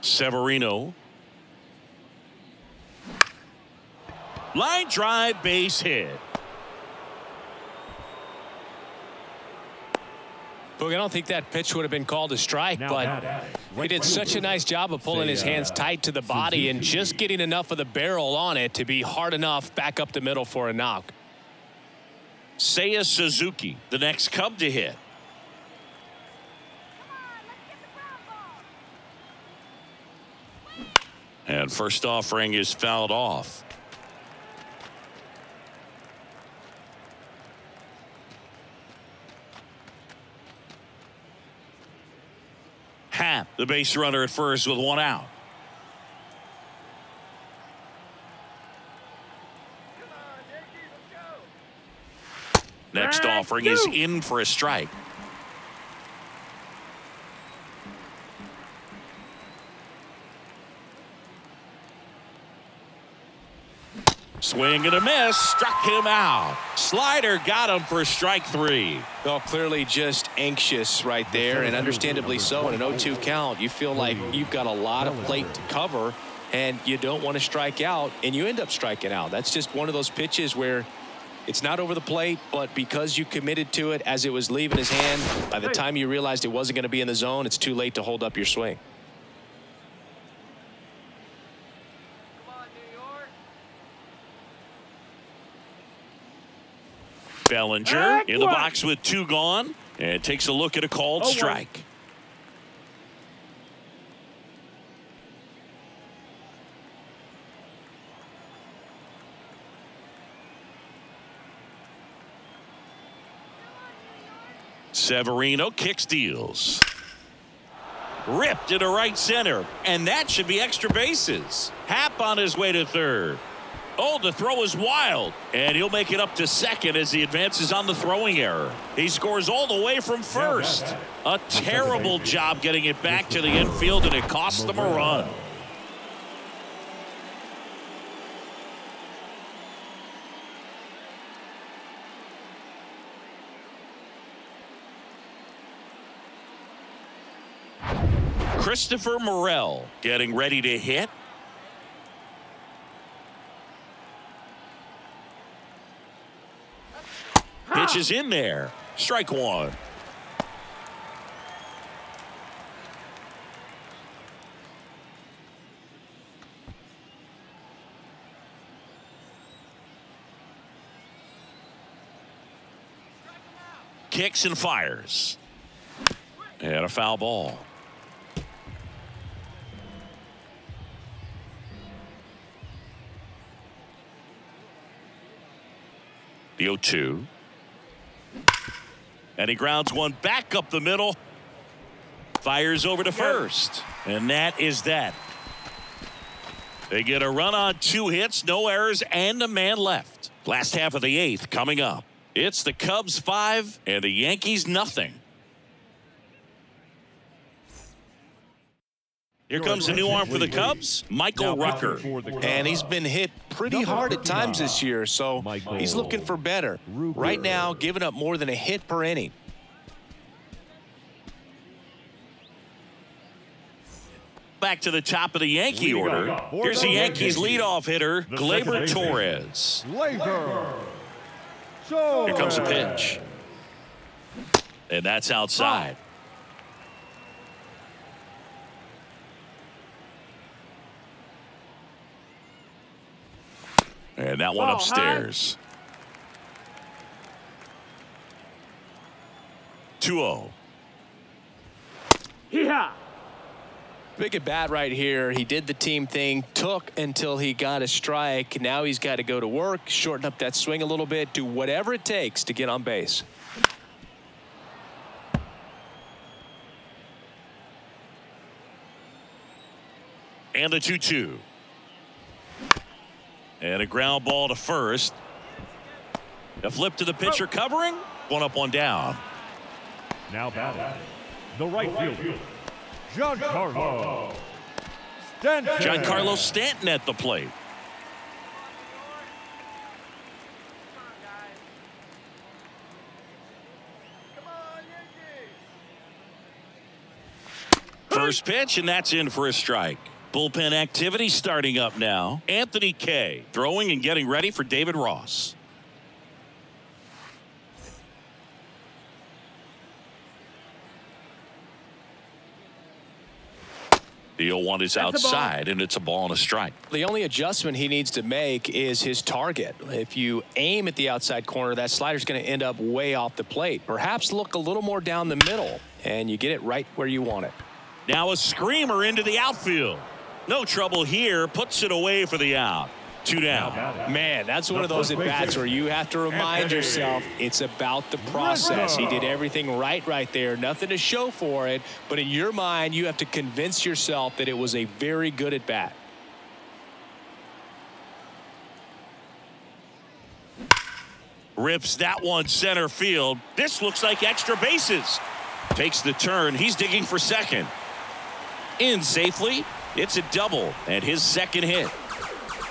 Severino. Line drive, base hit. Look, I don't think that pitch would have been called a strike, but he did such a nice job of pulling his hands tight to the body and just getting enough of the barrel on it to be hard enough back up the middle for a knock. Seiya Suzuki, the next Cub to hit. And first offering is fouled off. Happ, the base runner at first with one out. Next offering is in for a strike. Swing and a miss, struck him out. Slider got him for strike three. Well, clearly just anxious right there, and understandably so. In an 0-2 count, you feel like you've got a lot of plate to cover, and you don't want to strike out, and you end up striking out. That's just one of those pitches where it's not over the plate, but because you committed to it as it was leaving his hand, by the time you realized it wasn't going to be in the zone, it's too late to hold up your swing. Bellinger in the box with two gone and takes a look at a called strike. Severino kicks, deals. Ripped into right center, and that should be extra bases. Happ on his way to third. Oh, the throw is wild, and he'll make it up to second as he advances on the throwing error. He scores all the way from first. A terrible job getting it back to the infield, and it costs them a run. Christopher Morel getting ready to hit. Pitch is in there. Strike one. Kicks and fires. And a foul ball. The 0-2. And he grounds one back up the middle. Fires over to first. And that is that. They get a run on 2 hits, no errors, and a man left. Last half of the 8th coming up. It's the Cubs 5 and the Yankees nothing. Here comes a new arm for the Cubs, Michael Rucker. And he's been hit pretty hard at times this year, so he's looking for better. Right now, giving up more than a hit per inning. Back to the top of the Yankee order. Here's the Yankees leadoff hitter, Gleyber Torres. Here comes a pitch. And that's outside. And that one upstairs. 2-0. Yeah. Big at bat right here. He did the team thing, took until he got a strike. Now he's got to go to work, shorten up that swing a little bit, do whatever it takes to get on base. And the 2-2. And a ground ball to first. A flip to the pitcher covering. One up, one down. Now batting, the right fielder, Giancarlo Stanton. Giancarlo Stanton at the plate. First pitch, and that's in for a strike. Bullpen activity starting up now. Anthony Kay throwing and getting ready for David Ross. The 0-1 is outside, and it's a ball and a strike. The only adjustment he needs to make is his target. If you aim at the outside corner, that slider's going to end up way off the plate. Perhaps look a little more down the middle, and you get it right where you want it. Now a screamer into the outfield. No trouble here. Puts it away for the out. 2 down. Man, that's one of those at-bats where you have to remind yourself it's about the process. He did everything right there. Nothing to show for it. But in your mind, you have to convince yourself that it was a very good at-bat. Rips that one center field. This looks like extra bases. Takes the turn. He's digging for second. In safely. It's a double and his second hit.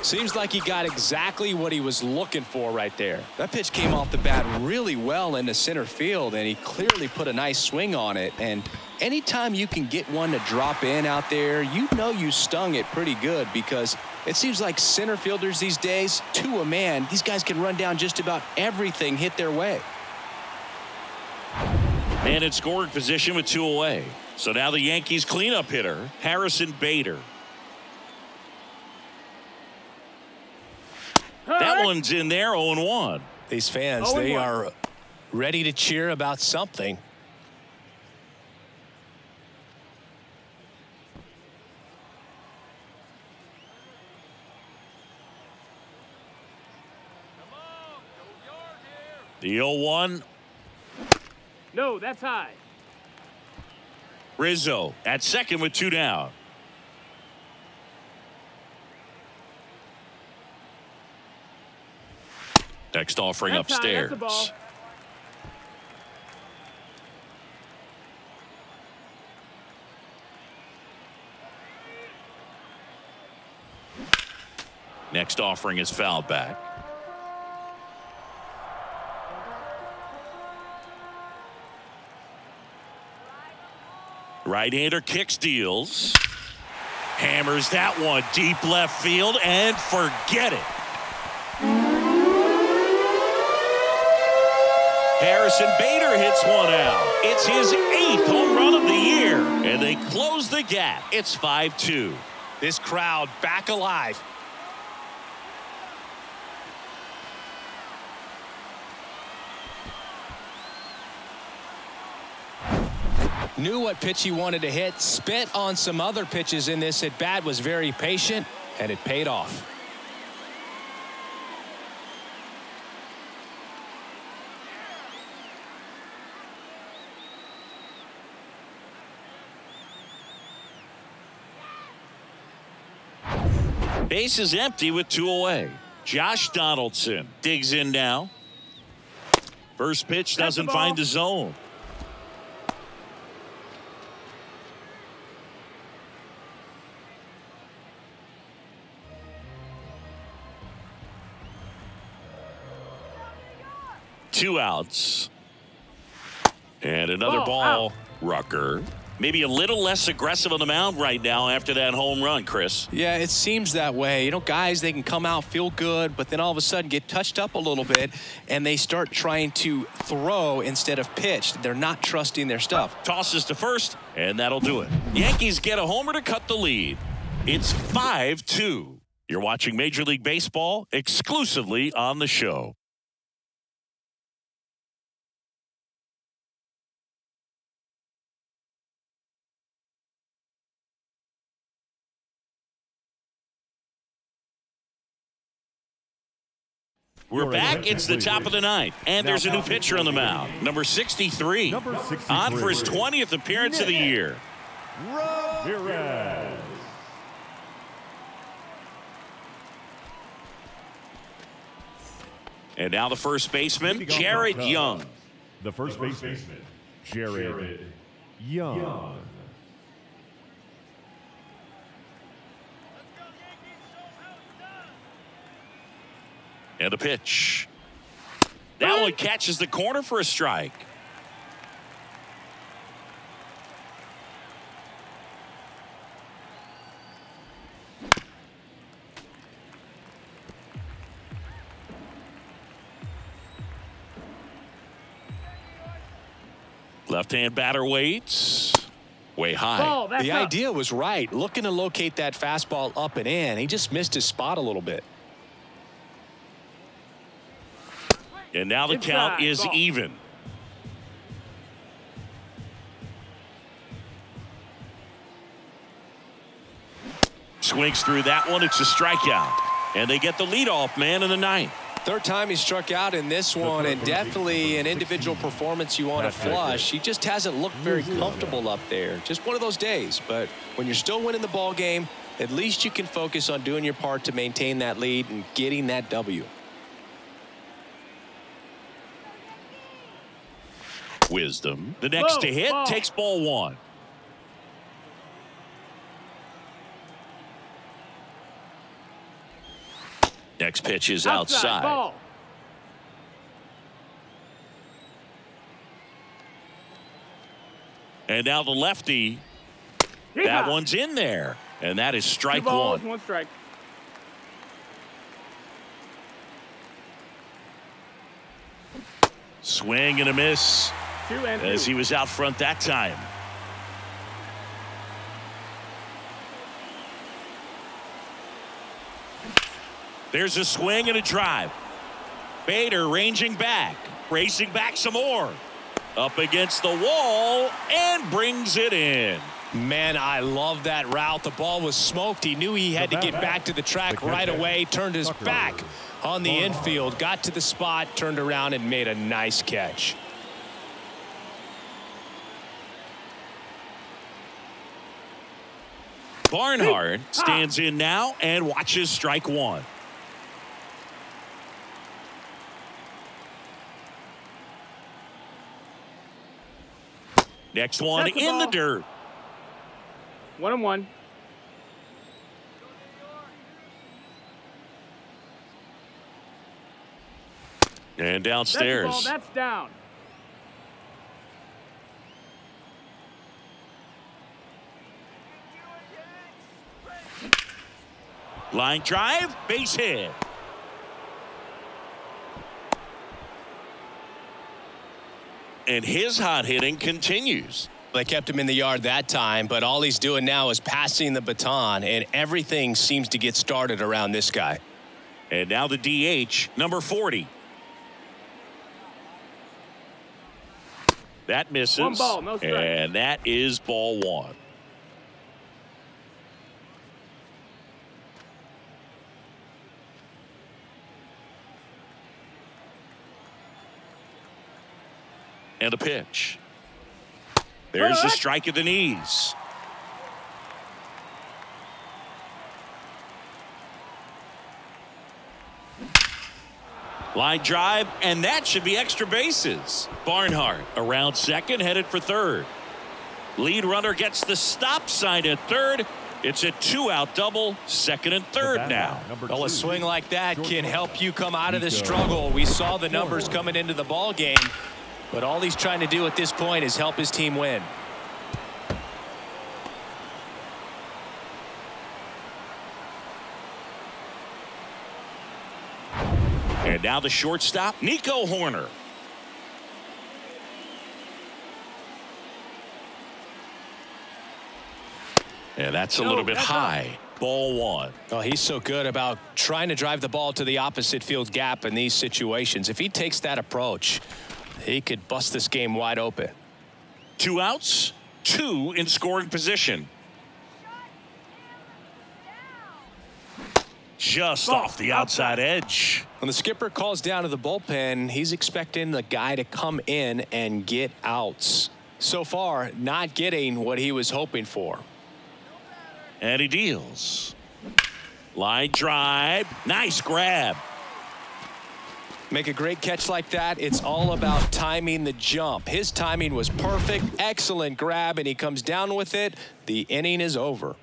Seems like he got exactly what he was looking for right there. That pitch came off the bat really well into center field, and he clearly put a nice swing on it. And anytime you can get one to drop in out there, you know you stung it pretty good, because it seems like center fielders these days, to a man, these guys can run down just about everything hit their way. And in scoring position with 2 away. So now the Yankees cleanup hitter, Harrison Bader. That one's in there, 0-1. These fans, they are ready to cheer about something. The 0-1. No, that's high. Rizzo at second with 2 down. Next offering That's upstairs. high. That's a ball. Next offering is fouled back. Right-hander kicks, deals. Hammers that one deep left field, and forget it. Harrison Bader hits one out. It's his 8th home run of the year, and they close the gap. It's 5-2. This crowd back alive. Knew what pitch he wanted to hit, spent on some other pitches in this at bat, was very patient, and it paid off. Base is empty with 2 away. Josh Donaldson digs in now. First pitch doesn't find the zone. Two outs. And another ball. Rucker. Maybe a little less aggressive on the mound right now after that home run, Chris. Yeah, it seems that way. You know, guys, they can come out, feel good, but then all of a sudden get touched up a little bit, and they start trying to throw instead of pitch. They're not trusting their stuff. Tosses to first, and that'll do it. Yankees get a homer to cut the lead. It's 5-2. You're watching Major League Baseball exclusively on the show. We're back. It's the top of the ninth, and there's a new pitcher on the mound. Number 63. On for his 20th appearance of the year. Ramirez. And now the first baseman, Jared Young. The first baseman, Jared Young. And a pitch. That one catches the corner for a strike. Left-hand batter waits. Way high. The idea was right. Looking to locate that fastball up and in. He just missed his spot a little bit. And now the count is even. Swings through that one. It's a strikeout. And they get the leadoff man in the ninth. Third time he struck out in this one, and definitely an individual performance you want to flush. He just hasn't looked very comfortable up there. Just one of those days. But when you're still winning the ball game, at least you can focus on doing your part to maintain that lead and getting that W. Wisdom. The next to hit takes ball one. Next pitch is outside. And now the lefty. That one's in there. And that is strike one. 1 strike. Swing and a miss. 2 and 2. As he was out front that time. There's a swing and a drive. Bader ranging back, racing back some more. Up against the wall and brings it in. Man, I love that route. The ball was smoked. He knew he had to get back to the track right away. Turned his back on the infield, got to the spot, turned around and made a nice catch. Barnhart stands in now and watches strike one. Next one in the dirt. 1-1. And downstairs. That's down. Line drive, base hit. And his hot hitting continues. They kept him in the yard that time, but all he's doing now is passing the baton, and everything seems to get started around this guy. And now the DH, number 40. That misses. 1 ball, no strike. And that is ball one. And a pitch. There's the strike at the knees. Line drive, and that should be extra bases. Barnhart around second, headed for third. Lead runner gets the stop sign at third. It's a 2-out double, second and third now. Well, a swing like that can help you come out of the struggle. We saw the numbers coming into the ball game, but all he's trying to do at this point is help his team win. And now the shortstop, Nico Horner. And that's a little bit high. Ball one. Oh, he's so good about trying to drive the ball to the opposite field gap in these situations. If he takes that approach, he could bust this game wide open. 2 outs, 2 in scoring position. Just off the outside edge. When the skipper calls down to the bullpen, he's expecting the guy to come in and get outs. So far, not getting what he was hoping for. And he deals. Line drive. Nice grab. Make a great catch like that. It's all about timing the jump. His timing was perfect. Excellent grab, and he comes down with it. The inning is over.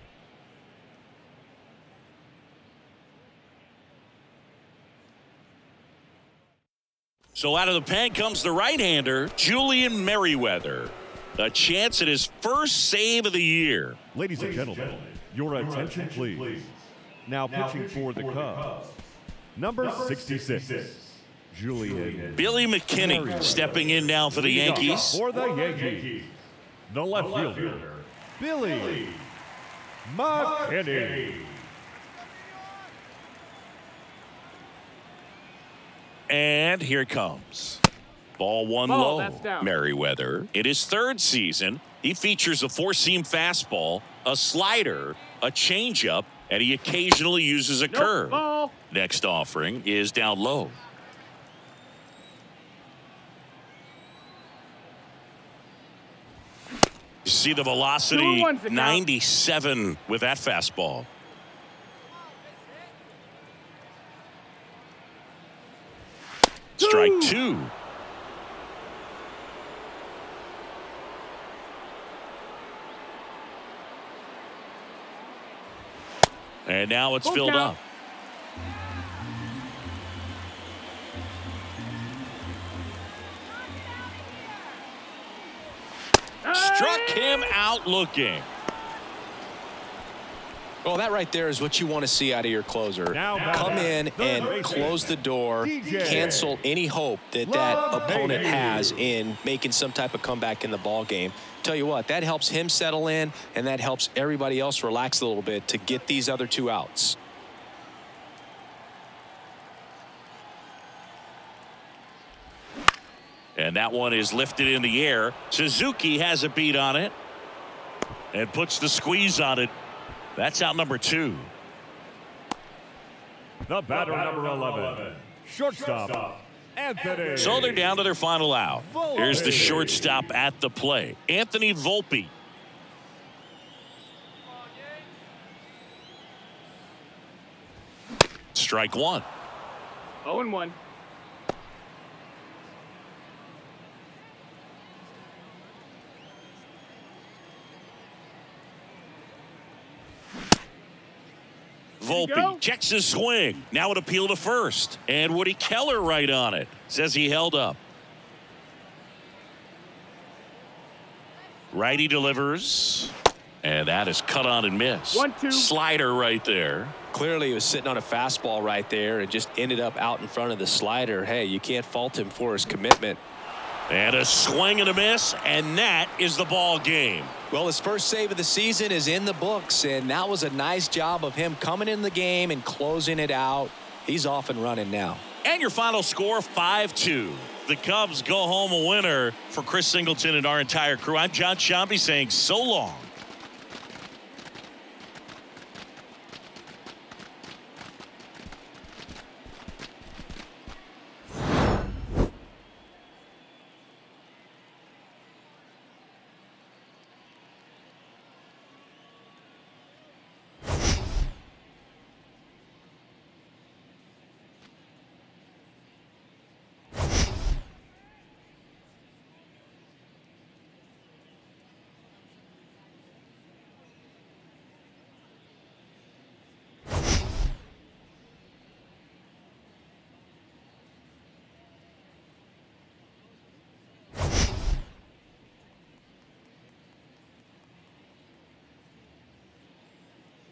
So out of the pen comes the right-hander, Julian Merriweather. A chance at his first save of the year. Ladies and gentlemen, your attention please. Now pitching for the Cubs, number 66, Julian Billy McKinney stepping in now for the Yankees. For the Yankees, the left fielder, Billy McKinney. And here it comes. Ball one Oh, low. that's down. Merriweather. In his third season, he features a four-seam fastball, a slider, a changeup, and he occasionally uses a curve. Ball. Next offering is down low. You see the velocity, 2-1's the count. 97 with that fastball. Strike two. And now it's filled up. Struck him out looking. Well, that right there is what you want to see out of your closer. Come in and close the door, cancel any hope that opponent has in making some type of comeback in the ball game. Tell you what, that helps him settle in, and that helps everybody else relax a little bit to get these other two outs. And that one is lifted in the air. Suzuki has a beat on it and puts the squeeze on it. That's out number two. The batter, number 11, shortstop, Anthony. So they're down to their final out. Here's the shortstop at the plate, Anthony Volpe. Strike one. 0-1. Volpe checks his swing. Now an appeal to first. And Woody Keller right on it. Says he held up. Righty delivers. And that is cut on and missed. 1-2. Slider right there. Clearly, he was sitting on a fastball right there and just ended up out in front of the slider. Hey, you can't fault him for his commitment. And a swing and a miss, and that is the ball game. Well, his first save of the season is in the books, and that was a nice job of him coming in the game and closing it out. He's off and running now. And your final score, 5-2. The Cubs go home a winner. For Chris Singleton and our entire crew, I'm John Shambi saying so long.